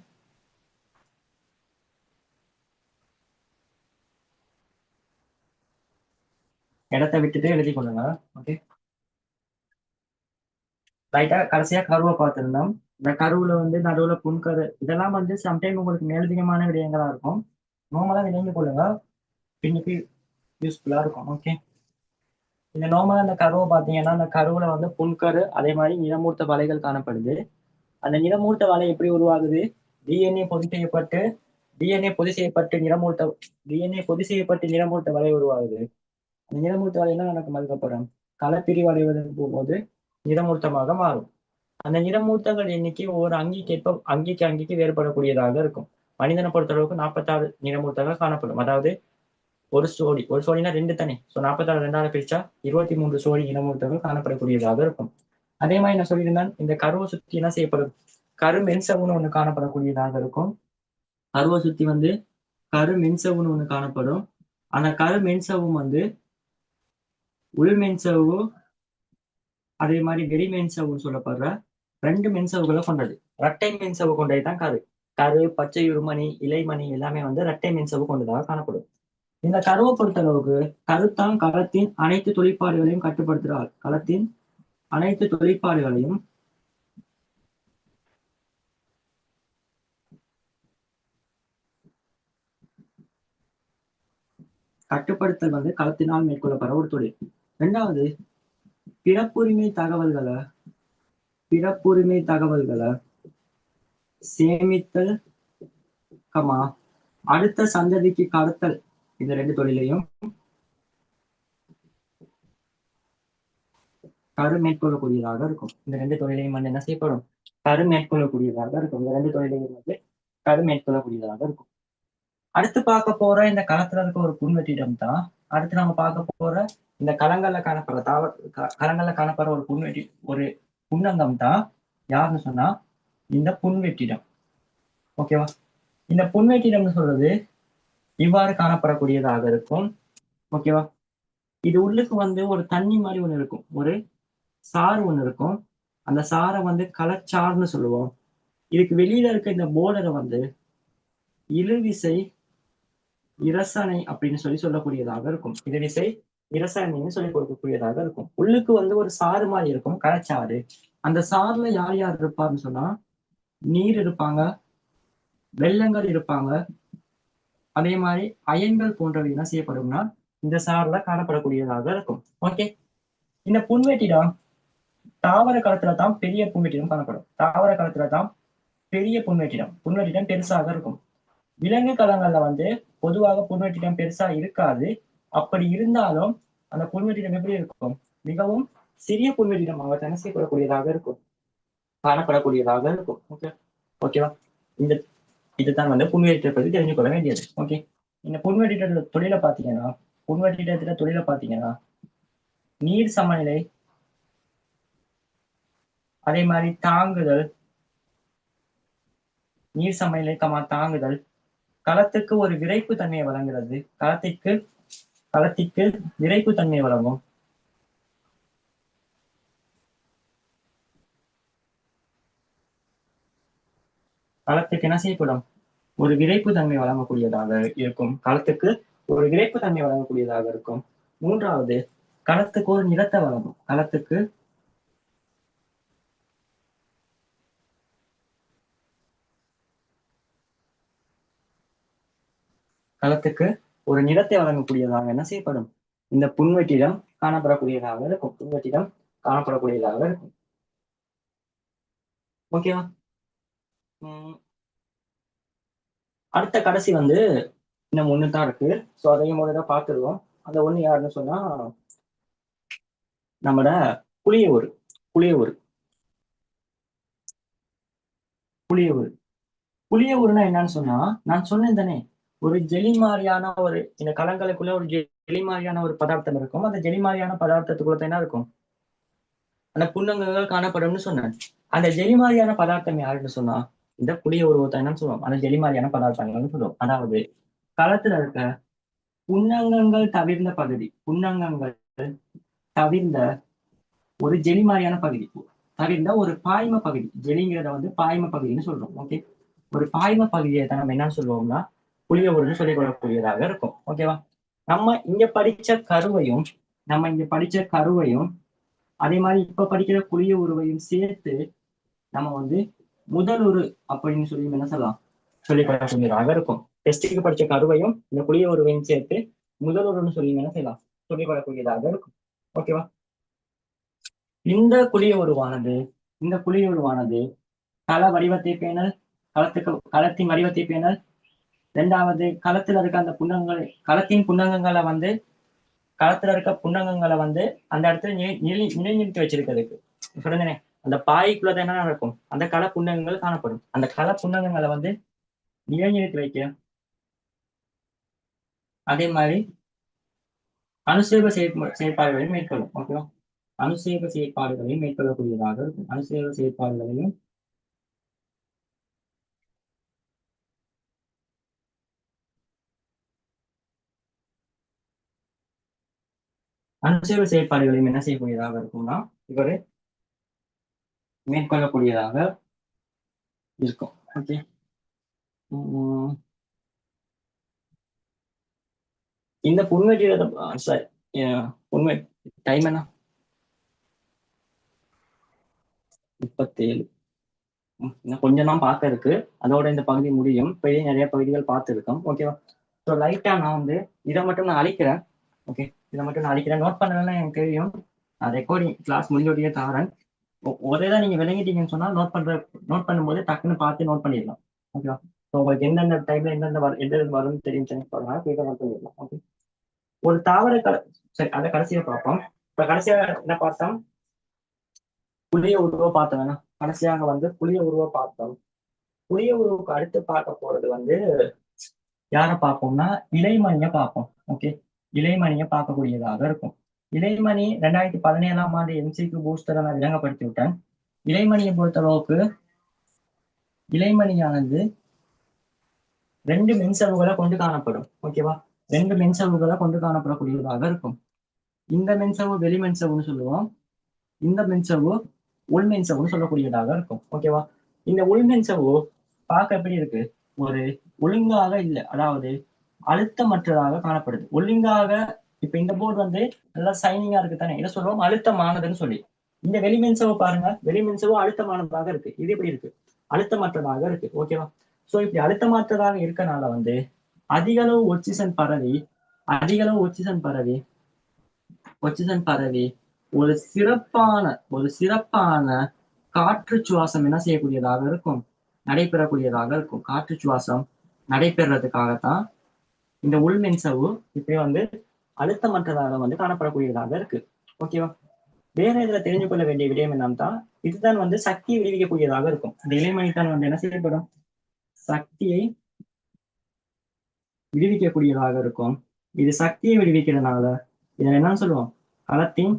இடத்த விட்டுட்டு எழுதி கொள்ளுங்க. ஓகே. ரைட்டா கடைசியா கருவை பார்த்திருந்தோம். இந்த கருவுல வந்து நடுவுல புன்கரு இதெல்லாம் வந்து சம்டைம் உங்களுக்கு மேலதிகமான விடயங்களா இருக்கும். நார்மலா விளங்கி கொள்ளுங்க, பின்னுக்கு யூஸ்ஃபுல்லா இருக்கும். ஓகே, இந்த நார்மலா அந்த கருவை பார்த்தீங்கன்னா அந்த கருவுல வந்து புன்கரு அதே மாதிரி நிறமூர்த்த வலைகள் காணப்படுது. அந்த நிறமூர்த்த வலை எப்படி உருவாகுது? டிஎன்ஏ பொதி செய்யப்பட்டு டிஎன்ஏ பொதி செய்யப்பட்டு நிறமூர்த்த டிஎன்ஏ பொதி செய்யப்பட்டு நிறமூர்த்த வலை உருவாகுது. அந்த நிறமூர்த்த வலை என்ன நடக்கும்? அதுக்கப்புறம் களப்பிரிவு அடைவதற்கு போகும்போது நிறமூர்த்தமாக மாறும். அந்த நிறமூர்த்தங்கள் எண்ணிக்கை ஒவ்வொரு அங்கிக்கு வேறுபடக்கூடியதாக இருக்கும். மனிதனை பொறுத்தளவுக்கு 46 நிறமூர்த்தங்கள் காணப்படும். அதாவது ஒரு சோடினா 2 தானே. ஸோ 46 2ஆல பிரிச்சா 23 சோடி நிறமூர்த்தங்கள் காணப்படக்கூடியதாக இருக்கும். அதே மாதிரி நான் சொல்லியிருந்தேன், இந்த கருவை சுத்தி என்ன செய்யப்படும்? கரு மென்சவுன்னு ஒண்ணு காணப்படக்கூடியதாக இருக்கும். கருவை சுத்தி வந்து கரு மென்சவுன்னு ஒண்ணு காணப்படும். அந்த கரு மென்சவும் வந்து உள் மென்சவு அதே மாதிரி வெளி மென்சவுன்னு சொல்லப்படுற 2 மென்சவுகளை கொண்டது. இரட்டை மென்சவு கொண்டது தான் கரு. கரு, பச்சை உருமணி, இலைமணி எல்லாமே வந்து இரட்டை மென்சவு கொண்டதாக காணப்படும். இந்த கருவை பொறுத்தளவுக்கு கருத்தான் களத்தின் அனைத்து தொழிற்பாடுகளையும் கட்டுப்படுத்துகிறார். களத்தின் அனைத்து தொழிற்பாடுகளையும் கட்டுப்படுத்தல் வந்து களத்தினால் மேற்கொள்ளப்படுற ஒரு தொழில். இரண்டாவது, பிறப்புரிமை தகவல்களை சேமித்தல், அடுத்த சந்ததிக்கு கடத்தல். இந்த 2 தொழிலையும் கரு மேற்கொள்ளக்கூடியதாக இருக்கும். இந்த 2 தொழிலையும் வந்து என்ன செய்யப்படும்? கரு மேற்கொள்ளக்கூடியதாக இருக்கும். இந்த 2 தொழிலையும் வந்து கரு மேற்கொள்ளக்கூடியதாக இருக்கும். அடுத்து பார்க்க போற இந்த களத்துல இருக்க ஒரு புன்வெற்றிடம் தான் அடுத்து நம்ம பார்க்க போற இந்த களங்கள்ல காணப்படுற ஒரு புன்னங்கம் தான் யாருன்னு சொன்னா இந்த புன்வெற்றிடம். ஓகேவா? இந்த புன்வெற்றிடம்னு சொல்றது இவ்வாறு காணப்படக்கூடியதாக இருக்கும். ஓகேவா? இது உள்ளுக்கு வந்து ஒரு தண்ணி மாதிரி ஒண்ணு இருக்கும், ஒரு சாறு ஒண்ணு இருக்கும். அந்த சாரை வந்து களச்சார்னு சொல்லுவோம். இதுக்கு வெளியில இருக்க இந்த போர்டரை வந்து இழுவிசை இரசனை அப்படின்னு சொல்லக்கூடியதாக இருக்கும். இழுவிசை இரசனைன்னு சொல்லி கொடுக்கக்கூடியதாக இருக்கும். உள்ளுக்கு வந்து ஒரு சாறு மாதிரி இருக்கும், களச்சாறு. அந்த சாறுல யார் யார் இருப்பாருன்னு சொன்னா நீர் இருப்பாங்க, வெள்ளங்கள் இருப்பாங்க, அதே மாதிரி அயன்கள் போன்றவை என்ன செய்யப்படும்னா இந்த சாறுல காணப்படக்கூடியதாக இருக்கும். ஓகே, இந்த புன்வெட்டிடம் தாவர களத்துல தான் பெரிய புன்வெட்டிடம் காணப்படும். தாவர களத்துல தான் பெரிய புன்வெட்டிடம் பெருசாக இருக்கும். விலங்கு களங்கள்ல வந்து பொதுவாக புன்வெட்டிடம் பெருசா இருக்காது. அப்படி இருந்தாலும் அந்த புன்வெட்டிடம் எப்படி இருக்கும்? மிகவும் சிறிய புன்வெட்டிடமாக என்ன செய்யப்படக்கூடியதாக இருக்கும், காணப்படக்கூடியதாக இருக்கும். ஓகேவா? இந்த இதுதான் வந்து புன்வெட்டிடத்தை பத்தி தெரிஞ்சு கொள்ள வேண்டியது. ஓகே, இந்த புன்வெட்டிட தொழிலை பார்த்தீங்கன்னா நீர் சமநிலை, அதே மாதிரி தாங்குதல், நீர் சமநிலை தாங்குதல், களத்துக்கு ஒரு விரைப்பு தன்மையை வழங்குறது, களத்திற்கு விரைப்பு தன்மை வழங்கும். களத்துக்கு என்ன செய்யப்படும்? ஒரு விரைப்பு தன்மை வழங்கக்கூடியதாக இருக்கும். களத்துக்கு ஒரு விரைப்பு தன்மை வழங்கக்கூடியதாக இருக்கும். மூன்றாவது, களத்துக்கு ஒரு நிறத்தை வழங்கும். களத்துக்கு ஒரு நிறத்தை வழங்கக்கூடியதாக என்ன செய்யப்படும்? இந்த புன்வெட்டிடம் காணப்படக்கூடியதாக இருக்கும். ஓகேவா? அடுத்த கடைசி வந்து இன்னும் ஒண்ணுதான் இருக்கு. ஸோ அதையும் ஒரு இதை பார்த்துருவோம். அந்த ஒண்ணு யாருன்னு சொன்னா நம்மட புளியவூர். புளியவூர்னா என்னன்னு சொன்னா நான் சொன்னேன் தானே, ஒரு ஜெலி மாதிரியான இந்த களங்களுக்குள்ள ஒரு ஜெலி மாதிரியான ஒரு பதார்த்தம் இருக்கும். அந்த ஜெலி மாதிரியான பதார்த்தத்துக்குள்ள என்ன இருக்கும்? அந்த புன்னங்கங்கள் காணப்படும்னு சொன்னேன். அந்த ஜெலி மாதிரியான பதார்த்தம் யாருன்னு சொன்னா இந்த புளிய உருவத்தை என்னன்னு சொல்லுவோம்? அந்த ஜெலி மாதிரியான பதார்த்தங்கள்னு சொல்லுவோம். அதாவது களத்துல இருக்க புன்னங்கங்கள் தவிர்ந்த ஒரு ஜெலி மாதிரியான பகுதி, தவிர்ந்த ஒரு பாய்ம பகுதி. ஜெலிங்கிறத வந்து பாய்ம பகுதின்னு சொல்றோம். ஓகே, ஒரு பாய்ம பகுதியை தான் நம்ம என்ன சொல்லுவோம்னா புளிய உருன்னு சொல்லிக் கொள்ளக்கூடியதாக இருக்கும். ஓகேவா? நம்ம இங்க படிச்ச கருவையும் அதே மாதிரி இப்ப படிக்கிற குழிய உருவையும் சேர்த்து நம்ம வந்து முதல் உரு அப்படின்னு சொல்லி என்ன சொல்லலாம் சொல்லிக்கொள்ளக்கூடியதாக இருக்கும். டெஸ்டுக்கு படிச்ச கருவையும் இந்த குழிய உருவையும் சேர்த்து முதல் உருன்னு சொல்லி என்ன செய்யலாம் சொல்லிக்கொள்ளக்கூடியதாக இருக்கும். ஓகேவா? இந்த குழிய உருவானது கள வடிவத்தை பேணல், களத்தின் வடிவத்தை பேணல். இரண்டாவது, களத்துல இருக்க அந்த களத்துல இருக்க புன்னகங்களை வந்து அந்த இடத்துல நிலைநிறுத்தி வச்சிருக்கிறதுக்கு சொல்லுங்க. அந்த பாய்க்குள்ளதான் என்ன நடக்கும், அந்த கள புன்னகங்கள் காணப்படும். அந்த கள புன்னகங்களை வந்து நிலைநிறுத்தி வைக்க, அதே மாதிரி அனுசேப செயற்பாடுகளையும் மேற்கொள்ளும். ஓகேவா? அனுசேப செயற்பாடுகளையும் மேற்கொள்ளக்கூடியதாக இருக்கும். அனுசேப செயற்பாடுகளையும் என்ன செய்யக்கூடியதாக இருக்கும்னா இவரு மேற்கொள்ளக்கூடியதாக இருக்கும். ஓகே. இந்த புன்வெற்றியோட உண்மை டைம் என்ன 37. இன்னும் கொஞ்சம் தான் பார்க்க இருக்கு, அதோட இந்த பகுதி முடியும். பெரிய நிறைய பகுதிகள் பார்த்துருக்கோம். ஓகேவா? ஸோ லைட்டா நான் வந்து இதை மட்டும் நான் அழிக்கிறேன். ஓகே, இதை மட்டும் நான் அழிக்கிறேன். நோட் பண்ணலன்னா எனக்கு தெரியும், நான் ரெக்கார்டிங் கிளாஸ் முடிஞ்சோடைய தாரேன். ஒரே தான் நீங்க விளங்கிட்டீங்கன்னு சொன்னா நோட் பண்ணும்போது டக்குன்னு பார்த்து நோட் பண்ணிடலாம். ஓகேவா? ஸோ உங்களுக்கு எந்தெந்த டைம்ல எந்த வரும்னு தெரியும் நோட் பண்ணிடலாம். ஓகே. ஒரு தாவர சரி, அதை கடைசியா பார்ப்போம். இப்ப கடைசியா என்ன பார்த்தோம், புளிய உருவ பார்த்தோம். வேணா கடைசியாக வந்து புளிய உருவ பார்த்தோம். புளிய உருவுக்கு அடுத்து பார்க்க போறது வந்து யாரை பார்ப்போம்னா இலைமணியை பார்ப்போம். ஓகே, இலைமணியை பார்க்கக்கூடியதாக இருக்கும். இலைமணி 2017ஆம் ஆண்டு எம்சிக்கு பூஸ்டரை நான் விளங்கப்படுத்தி விட்டேன். இலைமணியை பொறுத்தளவுக்கு இலைமணியானது 2 மென்சவுகளை கொண்டு காணப்படும். ஓகேவா? 2 மென்சவுகளை கொண்டு காணப்படக்கூடியதாக இருக்கும். இந்த மென்சவு வெளி மென்சவுன்னு சொல்லுவோம், இந்த மென்சவு உள் மென்சவுன்னு சொல்லக்கூடியதாக இருக்கும். ஓகேவா? இந்த உள் மென்சவு பார்க்க எப்படி இருக்கு, ஒரு ஒழுங்காக இல்லை, அதாவது அழுத்தமற்றதாக காணப்படுது. ஒழுங்காக இப்ப இந்த போர்டு வந்து நல்லா சைனிங்கா இருக்கு தானே, இதை சொல்லுவோம் அழுத்தமானதுன்னு சொல்லி. இந்த வெளிமென்சவு பாருங்க, வெளிமென்சவு அழுத்தமானதாக இருக்கு. இது எப்படி இருக்கு, அழுத்தமற்றதாக இருக்கு. ஓகேவா? சோ இப்படி அழுத்தமற்றதாக இருக்கனால வந்து அதிக அளவு ஒச்சிசன் பரவி ஒரு சிறப்பான காற்று சுவாசம் என்ன செய்யக்கூடியதாக இருக்கும், நடைபெறக்கூடியதாக இருக்கும். காற்று சுவாசம் நடைபெறதுக்காகத்தான் இந்த உள் மென்சவு இப்படி வந்து அழுத்தமற்றதாக வந்து காணப்படக்கூடியதாக இருக்கு. ஓகேவா? வேற இதுல தெரிஞ்சு கொள்ள வேண்டிய விடயம் என்னன்னா, இதுதான் வந்து சக்தியை விடுவிக்கக்கூடியதாக இருக்கும். இந்த இலைமணித்தான் வந்து என்ன செய்யப்படும், சக்தியை விடுவிக்கக்கூடியதாக இருக்கும். இது சக்தியை விடுவிக்கிறதுனால இதை என்ன சொல்லுவோம், களத்தின்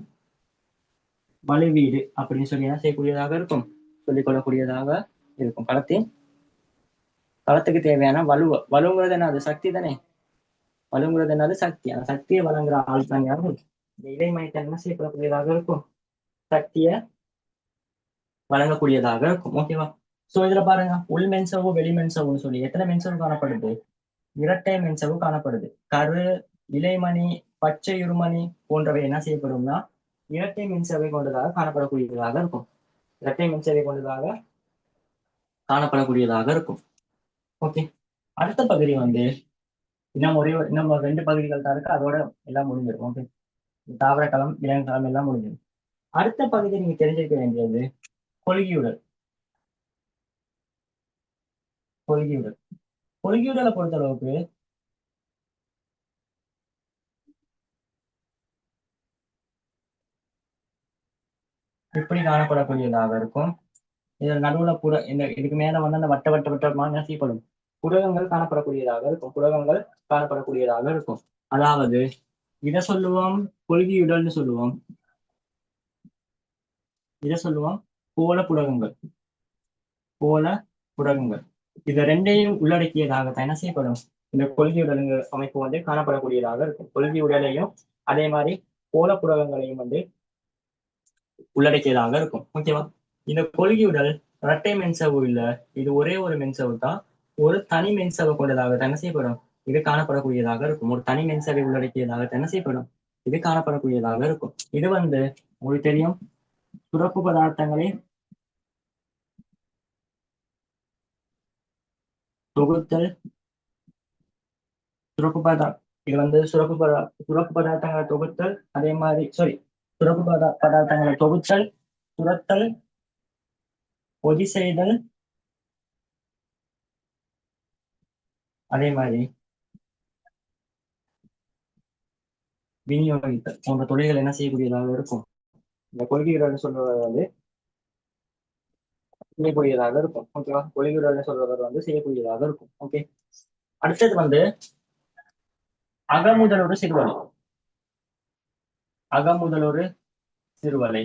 வலுவீடு அப்படின்னு சொல்லி என்ன செய்யக்கூடியதாக இருக்கும், சொல்லிக்கொள்ளக்கூடியதாக இருக்கும். களத்துக்கு தேவையான வலுங்கிறது என்ன, அது சக்தி தானே. வலுங்கிறது என்னது, சக்தி. அந்த சக்தியை வழங்குற ஆள் தான் யாரும் இந்த இலைமணித்தான் என்ன செய்யப்படக்கூடியதாக இருக்கும், சக்தியை வழங்கக்கூடியதாக இருக்கும். ஓகேவா? சோ இதுல பாருங்க, உள் மென்சவு வெளி மென்சவுன்னு சொல்லி எத்தனை மென்சவு காணப்படுது, இரட்டை மென்சவு காணப்படுது. கரு, இலைமணி, பச்சை இருமணி போன்றவை என்ன செய்யப்படும்னா இரட்டை மின்சவை கொண்டதாக காணப்படக்கூடியதாக இருக்கும். இரட்டை மின்சவை கொண்டதாக காணப்படக்கூடியதாக இருக்கும். ஓகே. அடுத்த பகுதி வந்து இன்னும் 2 பகுதிகள் தான் இருக்கு, அதோட எல்லாம் முடிஞ்சிடும். ஓகே, தாவர களம், விலங்கு களம் எல்லாம் முடிஞ்சிடும். அடுத்த பகுதி நீங்க தெரிஞ்சிருக்க வேண்டியது கொள்கியுடல். கொள்கியுடலை பொறுத்த அளவுக்கு இப்படி காணப்படக்கூடியதாக இருக்கும். இதில் நடுவுல இதுக்கு மேல வந்து அந்த வட்டமான செய்யப்படும் புரதங்கள் காணப்படக்கூடியதாக இருக்கும். அதாவது இதை சொல்லுவோம் கொள்கியுடல்னு சொல்லுவோம், இதை சொல்லுவோம் கோல புரதங்கள். இதை ரெண்டையும் உள்ளடக்கியதாக என்ன செய்யப்படும், இந்த கொள்கியுடல் அமைப்பு வந்து காணப்படக்கூடியதாக இருக்கும். கொள்கியுடலையும் அதே மாதிரி கோல புரதங்களையும் வந்து உள்ளடக்கியதாக இருக்கும். ஓகேவா? இந்த கொள்கியுடல் இரட்டை மென்சவு இல்ல, இது ஒரே ஒரு மென்சவு தான். ஒரு தனி மென்சவை கொண்டதாக என்ன செய்யப்படும், இது காணப்படக்கூடியதாக இருக்கும். ஒரு தனி மென்சவை உள்ளடக்கியதாக என்ன செய்யப்படும், இது காணப்படக்கூடியதாக இருக்கும். இது வந்து உங்களுக்கு தெரியும், சுரப்பு பதார்த்தங்களை தொகுத்தல் சுரப்பு பதார்த்தம் இது வந்து சுரப்பு பதார்த்தங்களை தொகுத்தல் அதே மாதிரி சுரப்பு பதார்த்தங்களை தொகுத்தல் சுரத்தல் பொதி செய்தல் அதே மாதிரி விநியோகித்தல் போன்ற தொழில்கள் என்ன செய்யக்கூடியதாக இருக்கும். இந்த கொள்கைகள் சொல்றவர் வந்து செய்யக்கூடியதாக இருக்கும். ஓகேவா, கொள்கைகள் சொல்றவர் வந்து செய்யக்கூடியதாக இருக்கும். ஓகே, அடுத்தது வந்து அகமுதலொரு சிறுவலை. அகமுதலொரு சிறுவலை.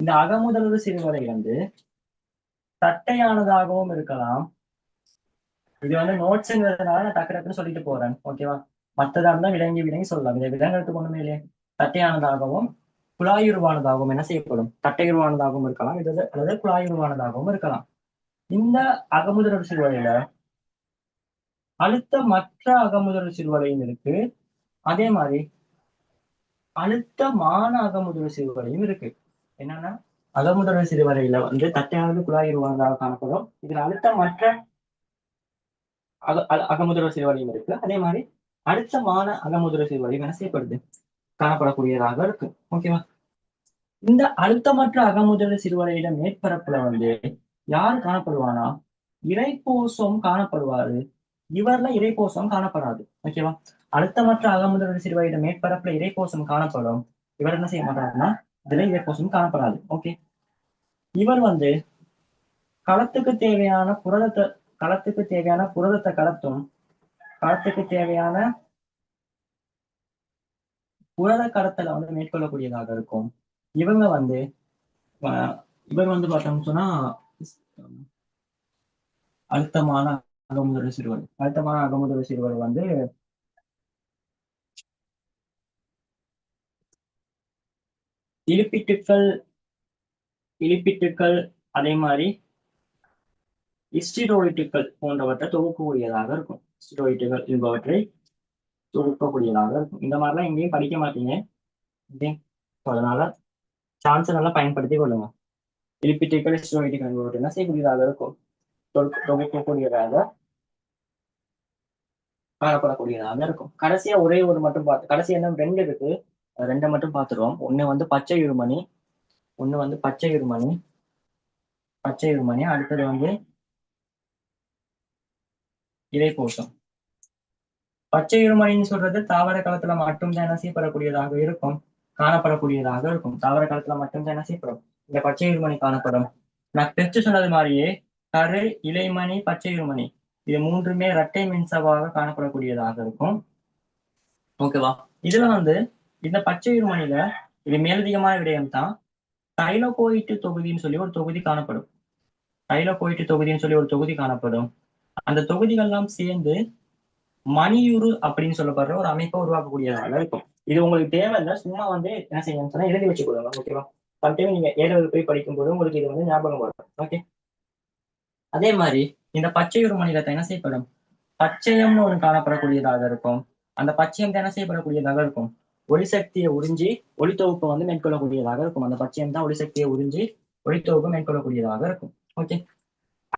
இந்த அகமுதலொரு சிறுவலை வந்து தட்டையானதாகவும் இருக்கலாம். இது வந்து நோட்ஸ்ங்கிறதுனால நான் டக்கு டக்குன்னு சொல்லிட்டு போறேன். ஓகேவா, மற்றதா இருந்தா விளங்கி சொல்லலாம். இதை விலங்கிறதுக்கு ஒண்ணுமே இல்லையே. தட்டையானதாகவும் குழாயுருவானதாகவும் என்ன செய்யப்படும். தட்டையுருவானதாகவும் இருக்கலாம், அல்லது குழாயுருவானதாகவும் இருக்கலாம். இந்த அகமுதலொரு சிறுவலையில அழுத்தமற்ற அகமுதலொரு சிறுவலையும் இருக்கு, அதே மாதிரி அழுத்தமான அகமுதலொரு சிறுவலையும் இருக்கு. என்னன்னா அகமுதலொரு சிறுவலையில வந்து தட்டையானது குழாயுருவானதாக காணப்படும். இதுல அழுத்தமற்ற அகமுதலொரு சிறுவலையும் இருக்கு, அதே மாதிரி அழுத்தமான அகமுதலொரு சிறுவலையும் என்ன செய்யப்படுது, காணப்படக்கூடியதாக இருக்கு. ஓகேவா, இந்த அழுத்தமற்ற அகமுதலொரு சிறுவலையில மேற்பரப்புல வந்து யார் காணப்படுவானா, இரைப்போசம் காணப்படுவாரு. இவர்ல இரைப்போசம் காணப்படாது. ஓகேவா, அழுத்தமற்ற அகமுதலொரு சிறுவலையில மேற்பரப்புல இரைப்போசம் காணப்படும். இவர் என்ன செய்ய மாட்டாருன்னா இதுல இரைப்போசம் காணப்படாது. ஓகே, இவர் வந்து களத்துக்கு தேவையான புரதத்தை கடத்தும், களத்துக்கு தேவையான புரத கடத்தலை வந்து மேற்கொள்ளக்கூடியதாக இருக்கும். இவர் வந்து பார்த்தோம்னு சொன்னா அழுத்தமான அகமுதலொரு சிறுவர் வந்து இலிப்பிட்டுக்கள் அதே மாதிரி ஸ்டீராய்டுகள் போன்றவற்றை தொகுக்கக்கூடியதாக இருக்கும். ஸ்டீராய்டுகள் என்பவற்றை தொகுக்கக்கூடியதாக இருக்கும். இந்த மாதிரிலாம் எங்கேயும் படிக்க மாட்டீங்க. அதனால சான்ஸ் நல்லா பயன்படுத்தி கொள்ளுங்க. இலிப்பிட்டுக்கள் ஸ்டீராய்டுகள் என்பவற்றை என்ன செய்யக்கூடியதாக இருக்கும், தொகுக்கக்கூடியதாக காணப்படக்கூடியதாக இருக்கும். கடைசியா ஒரே ஒரு மட்டும் கடைசி என்ன 2 இருக்கு, 2 மட்டும் பார்த்துருவோம். ஒண்ணு வந்து பச்சை இருமணி, அடுத்தது வந்து இரைப்போசம். பச்சை இருமணின்னு சொல்றது தாவர களத்துல மட்டும்தான் என்ன செய்யப்படக்கூடியதாக இருக்கும், காணப்படக்கூடியதாக இருக்கும். தாவர களத்துல மட்டும்தான் என்ன செய்யப்படும், இந்த பச்சை இருமணி காணப்படும். நான் டெஸ்ட் சொன்னது மாதிரியே கரு, இலைமணி, பச்சை இருமணி இது 3மே இரட்டை மின்சவாக காணப்படக்கூடியதாக இருக்கும். ஓகேவா, இதுல வந்து இந்த பச்சை இருமணில இது மேலதிகமான விடயம் தான் தைலோகோயிட்டு தொகுதின்னு சொல்லி ஒரு தொகுதி காணப்படும். தைலோகோயிட்டு தொகுதின்னு சொல்லி ஒரு தொகுதி காணப்படும். அந்த தொகுதிகள்லாம் சேர்ந்து மணியுறு அப்படின்னு சொல்லப்படுற ஒரு அமைப்பை உருவாக்கக்கூடியதாக இருக்கும். இது உங்களுக்கு தேவையில்லை, சும்மா வந்து என்ன செய்யணும்னு சொன்னா எழுதி வச்சு கொடுங்க. ஓகேவா, சம்டைம் நீங்க ஏழாவது போய் படிக்கும்போது உங்களுக்கு இது வந்து ஞாபகம் வரும். ஓகே, அதே மாதிரி இந்த பச்சையுறு மணிலத்தை என்ன செய்யப்படும், பச்சையம்னு ஒண்ணு காணப்படக்கூடியதாக இருக்கும். அந்த பச்சையம் என்ன செய்யப்படக்கூடியதாக இருக்கும், ஒளிசக்தியை உறிஞ்சி ஒளித்தொகுப்பு வந்து மேற்கொள்ளக்கூடியதாக இருக்கும். அந்த பச்சையம் தான் ஒளிசக்தியை உறிஞ்சி ஒளித்தொகுப்பு மேற்கொள்ளக்கூடியதாக இருக்கும். ஓகே,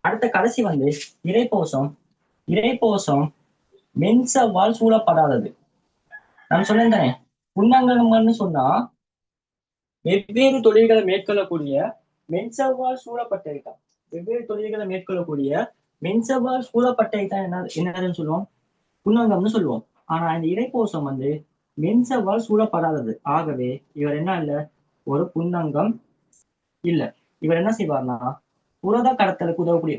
அடுத்த கடைசி வந்து இரைப்போசம் மென்சவ்வால் சூழப்படாதது. நான் சொன்னேன் தானே, புன்னங்கம்னு சொன்னா வெவ்வேறு தொழில்களை மேற்கொள்ளக்கூடிய மென்சவ்வால் சூழப்பட்ட இடம், வெவ்வேறு தொழில்களை மேற்கொள்ளக்கூடிய மென்சவ்வால் சூழப்பட்ட இடம் என்னதுன்னு சொல்லுவோம், புன்னங்கம்னு சொல்லுவோம். ஆனா இந்த இரைப்போசம் வந்து மென்சவ்வால் சூழப்படாதது. ஆகவே இவர் என்ன இல்ல, ஒரு புன்னங்கம் இல்ல. இவர் என்ன செய்வார்னா புரத கடத்தலுக்கு உதவக்கூடிய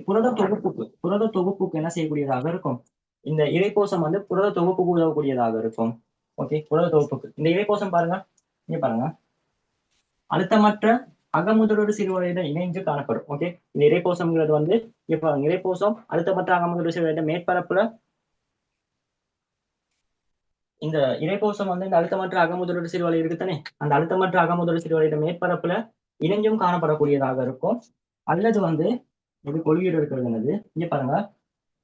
புரத தொகுப்புக்கு என்ன செய்யக்கூடியதாக இருக்கும், இந்த இரைப்போசம் வந்து புரத தொகுப்புக்கு உதவக்கூடியதாக இருக்கும். ஓகே, புரத தொகுப்புக்கு இந்த இரைப்போசம் பாருங்க, இங்க பாருங்க, அழுத்தமற்ற அகமுதலோடு சிறுவலையிட இணைந்து காணப்படும். ஓகே, இந்த இரைப்போசம்ங்கிறது வந்து இப்ப இரைப்போசம் அழுத்தமற்ற அகமுதலோடு சிறுவலையிட மேற்பரப்புல, இந்த இரைப்போசம் வந்து இந்த அழுத்தமற்ற அகமுதலோடு சிறுவலை இருக்குத்தானே, அந்த அழுத்தமற்ற அகமுதலோடு சிறுவலையிட மேற்பரப்புல இணைஞ்சும் காணப்படக்கூடியதாக இருக்கும். அல்லது வந்து இது கொள்கையோடு இருக்கிறது. இங்க பாருங்க,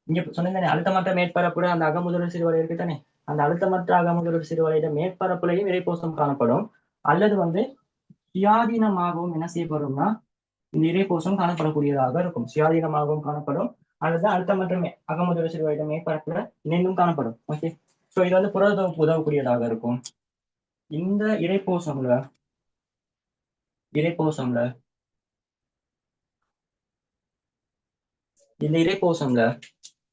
இங்க சொன்னேன் அழுத்தமற்ற மேற்பரப்புல அந்த அகமுதலோடு சிறுவலை இருக்குத்தானே, அந்த அழுத்தமற்ற அகமுதலோடு சிறுவலையிட மேற்பரப்புலையும் இரைப்போசம் காணப்படும். அல்லது வந்து சுயாதீனமாகவும் என்ன செய்யப்படும்னா இந்த இறைப்போசம் காணப்படக்கூடியதாக இருக்கும். சுயாதீனமாகவும் காணப்படும் அல்லது அழுத்தம் மற்றும் அகமுதல் சிறுவையிடம் மேற்பரப்புல இணைந்தும் காணப்படும். ஓகே, ஸோ இது வந்து புரதத்துக்கு உதவக்கூடியதாக இருக்கும். இந்த இறைப்போசம்ல இந்த இறைப்போசம்ல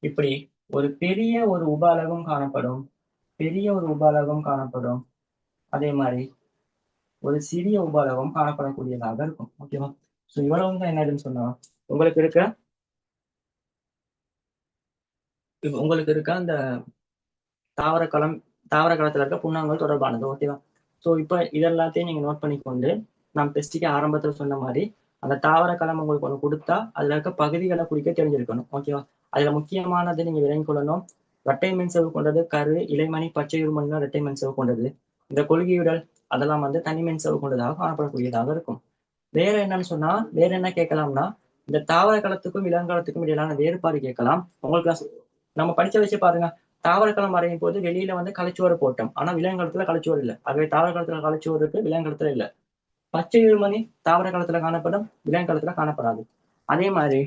இப்படி ஒரு பெரிய ஒரு உப அலகும் காணப்படும். அதே மாதிரி ஒரு சிறிய உப அலகும் காணப்படக்கூடியதாக இருக்கும். ஓகேவா? ஸோ இவ்வளவு தான் என்னதுன்னு சொன்னா உங்களுக்கு இருக்க அந்த தாவர களத்துல இருக்க புண்ணாங்கல் தொடர்பானது. ஓகேவா? ஸோ இப்போ இதெல்லாத்தையும் நீங்க நோட் பண்ணிக்கொண்டு நான் டெஸ்ட்டுக்கு ஆரம்பத்தில் சொன்ன மாதிரி அந்த தாவர களம் உங்களுக்கு ஒன்று கொடுத்தா அதுல இருக்க பகுதிகளை குறிக்க தெரிஞ்சிருக்கணும். ஓகேவா? அதுல முக்கியமானது நீங்க விளங்கிக் கொள்ளணும். இரட்டை மென்சவ்வு கொண்டது கரு, இலைமணி, பச்சை உருமணிலாம் இரட்டை மென்சவ்வு கொண்டது. இந்த கொள்கையுடல் அதெல்லாம் வந்து தனி மென்சவ்வு கொண்டதாக காணப்படக்கூடியதாக இருக்கும். வேற என்னன்னு சொன்னா வேற என்ன கேட்கலாம்னா இந்த தாவர களத்துக்கும் விலங்குகளத்துக்கும் இடையிலான வேறுபாடு கேட்கலாம். உங்களுக்கு நம்ம படிச்ச வச்சு பாருங்க. தாவர களம் வரையும் போது வெளியில வந்து கலைச்சுவர் போட்டோம். ஆனா விலங்குகளத்துல கலைச்சுவர் இல்லை. ஆகவே தாவர களத்துல கலைச்சுவர் இருக்கு, விலங்குகளத்துல இல்லை. பச்சை இருமணி தாவர களத்துல காணப்படும், விலங்குகளத்துல காணப்படாது. அதே மாதிரி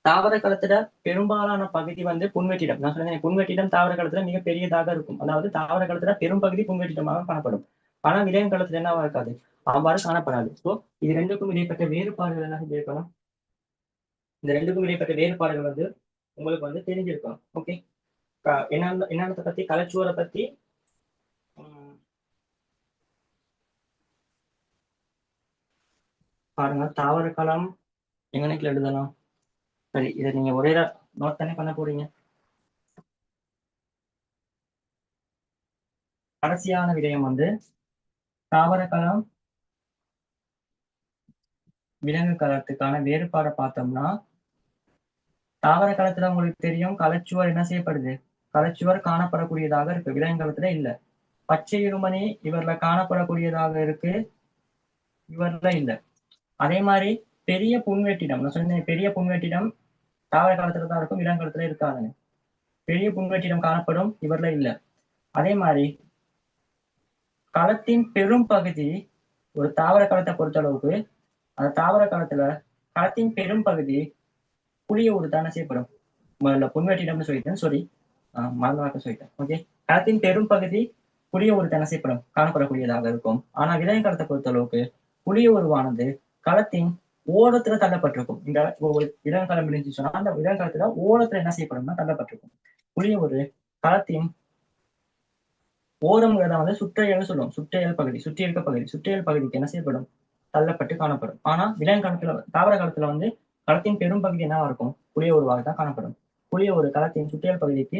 தாவர களத்துல பெரும்பாலான பகுதி வந்து புன்வெற்றிடம். நான் சொன்னேன் புன்வெற்றிடம் தாவர களத்துல மிக பெரியதாக இருக்கும். அதாவது தாவர களத்துல பெரும் பகுதி புன்வெற்றிடமாக காணப்படும். ஆனா விலங்கு களத்துல என்னவா இருக்காது, அவ்வாறு காணப்படாது. ஸோ இது ரெண்டுக்கும் இடைப்பட்ட வேறுபாடுகள் என்ன செஞ்சிருக்கணும், இந்த ரெண்டுக்கும் இடைப்பட்ட வேறுபாடுகள் வந்து உங்களுக்கு வந்து தெரிஞ்சிருக்கணும். ஓகே, என்னென்னத்தை பத்தி, கலைச்சுவரை பத்தி பாருங்க. தாவர களம் எங்கனைக்குல எழுதலாம். சரி, இதை நீங்க ஒரே நோட் தானே பண்ண போறீங்க. கடைசியான விடயம் வந்து தாவர களம் விலங்கு களத்துக்கான வேறுபாடை பார்த்தோம்னா தாவர களத்துல உங்களுக்கு தெரியும் கலைச்சுவர் என்ன செய்யப்படுது, கலைச்சுவர் காணப்படக்கூடியதாக இருக்கு, விலங்கு களத்துல இல்ல. பச்சை இருமணி இவர்ல காணப்படக்கூடியதாக இருக்கு, இவர்ல இல்ல. அதே மாதிரி பெரிய புன்வெட்டிடம், நான் சொன்னேன் பெரிய புன்வெட்டிடம் தாவர காலத்துல தான் இருக்கும், விலங்கு காலத்துல இருக்காதுன்னு. பெரிய புன்வெட்டிடம் காணப்படும், இவர்ல இல்ல. அதே மாதிரி களத்தின் பெரும் பகுதி ஒரு தாவர களத்தை பொறுத்த அளவுக்கு அந்த தாவர காலத்துல களத்தின் பெரும் பகுதி புளிய ஒரு தானே செய்யப்படும். முதல்ல புன்வெட்டிடம்னு சொல்லிட்டேன், சாரி மறந்துவாக்க சொல்லிட்டேன். ஓகே, களத்தின் பெரும் பகுதி புளிய ஒரு தானே செய்யப்படும், காணப்படக்கூடியதாக இருக்கும். ஆனா விலங்கு களத்தை பொறுத்த அளவுக்கு புளிய உருவானது களத்தின் ஓரத்துல தள்ளப்பட்டிருக்கும். இந்த ஒரு விலங்கு களம் இருந்துச்சு சொன்னா அந்த விலங்கு களத்துல ஓரத்துல என்ன செய்யப்படும்னா தள்ளப்பட்டிருக்கும். புளிய ஒரு களத்தின் ஓரம்ங்கிறத வந்து சுற்றையல் சொல்லுவோம். சுற்றையல் பகுதி, சுற்றியல் பகுதிக்கு என்ன செய்யப்படும், தள்ளப்பட்டு காணப்படும். ஆனா விலங்கு காலத்துல தாவர காலத்துல வந்து களத்தின் பெரும் பகுதி என்னவா இருக்கும், புளிய உருவாக தான் காணப்படும். புளிய ஒரு களத்தின் சுற்றியல் பகுதிக்கு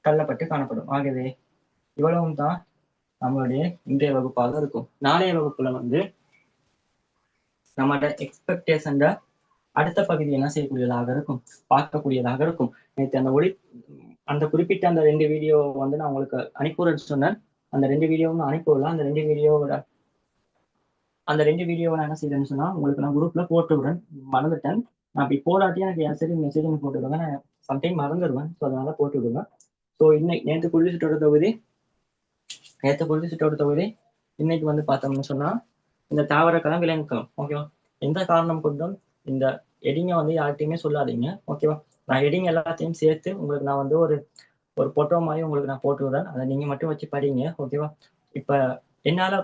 தள்ளப்பட்டு காணப்படும். ஆகவே இவ்வளவும் தான் நம்மளுடைய இன்றைய வகுப்பாக இருக்கும். நாளைய வகுப்புல வந்து நம்மளோட எக்ஸ்பெக்டேஷன் அடுத்த பகுதி என்ன செய்யக்கூடியதாக இருக்கும், பார்க்கக்கூடியதாக இருக்கும். நேற்று அந்த குறிப்பிட்ட அந்த 2 வீடியோ வந்து நான் உங்களுக்கு அனுப்பிவிட சொன்னேன். அந்த 2 வீடியோவும் அனுப்பிவிடலாம். அந்த 2 வீடியோவை நான் என்ன செய்யறேன்னு சொன்னா உங்களுக்கு நான் குரூப்ல போட்டு விடுறேன். மறந்துட்டேன். நான் அப்படி போடாட்டி எனக்கு சரி மெசேஜ் போட்டு விடுவேன். நான் சம்டைம் மறந்துடுவேன். ஸோ அதனால போட்டு விடுவேன். ஸோ நேற்று புள்ளி சுற்றோட தொகுதி இன்னைக்கு வந்து பார்த்தோம்னு சொன்னா இந்த தாவர களம் விலங்கு களம். ஓகேவா? எந்த காரணம் கொண்டும் இந்த எடிங்க வந்து யார்கிட்டையுமே சொல்லாதீங்க. ஓகேவா? நான் எடிங் எல்லாத்தையும் சேர்த்து உங்களுக்கு நான் வந்து ஒரு போட்டோ மாதிரி உங்களுக்கு நான் போட்டு விடுறேன். அதை நீங்க மட்டும் வச்சு படிங்க. ஓகேவா? இப்ப என்னால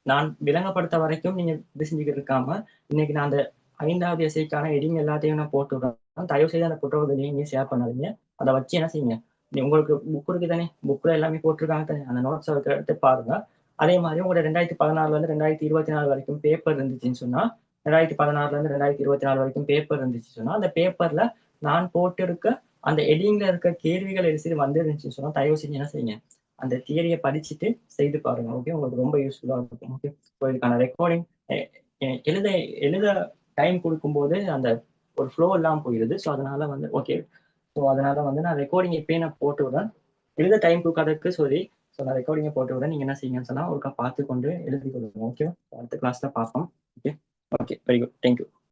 நான் விளங்கப்படுத்த வரைக்கும் நீங்க இது செஞ்சுக்கிட்டு இருக்காம இன்னைக்கு நான் அந்த 5வது எஸ்ஐக்கான எடிங் எல்லாத்தையும் நான் போட்டு விடுறேன். தயவு செய்து அந்த போட்டோவை நீங்க ஷேர் பண்ணாதீங்க. அதை வச்சு என்ன செய்யுங்க, உங்களுக்கு புக் இருக்கு தானே, புக்ல எல்லாமே போட்டிருக்காங்க தானே, அந்த நோட்ஸ் எடுத்து பாருங்க. அதே மாதிரி உங்களோட 2016 இருந்து 2024 வரைக்கும் பேப்பர் இருந்துச்சுன்னு சொன்னா 2016 இருந்து 2024 வரைக்கும் பேப்பர் இருந்துச்சு சொன்னா அந்த பேப்பர்ல நான் போட்டிருக்க அந்த எடிங்ல இருக்க கேள்விகள் எடுத்து வந்து இருந்துச்சு சொன்னா தயவு செஞ்சு என்ன செய்யுங்க, அந்த தியரியை படிச்சுட்டு செய்து பாருங்க. ஓகே, உங்களுக்கு ரொம்ப யூஸ்ஃபுல்லா இருக்கும். ஓகே, ஸோ இதுக்கான ரெக்கார்டிங் எழுத எழுத டைம் கொடுக்கும்போது அந்த ஒரு ஃப்ளோ எல்லாம் போயிடுது. ஸோ அதனால வந்து ஓகே, ஸோ அதனால வந்து நான் ரெக்கார்டிங் எப்பயும் நான் போட்டு விடுறேன். எழுத டைம் கொடுக்காததுக்கு சாரி. ஸோ நான் ரெக்கார்டிங்கை போட்டு விடுறேன். நீங்க என்ன செய்யுங்கன்னு சொன்னா ஒருக்கா பார்த்து கொண்டு எழுதி கொடுங்க. ஓகே, அடுத்த கிளாஸ்ல பார்ப்போம். Okay, very good, thank you.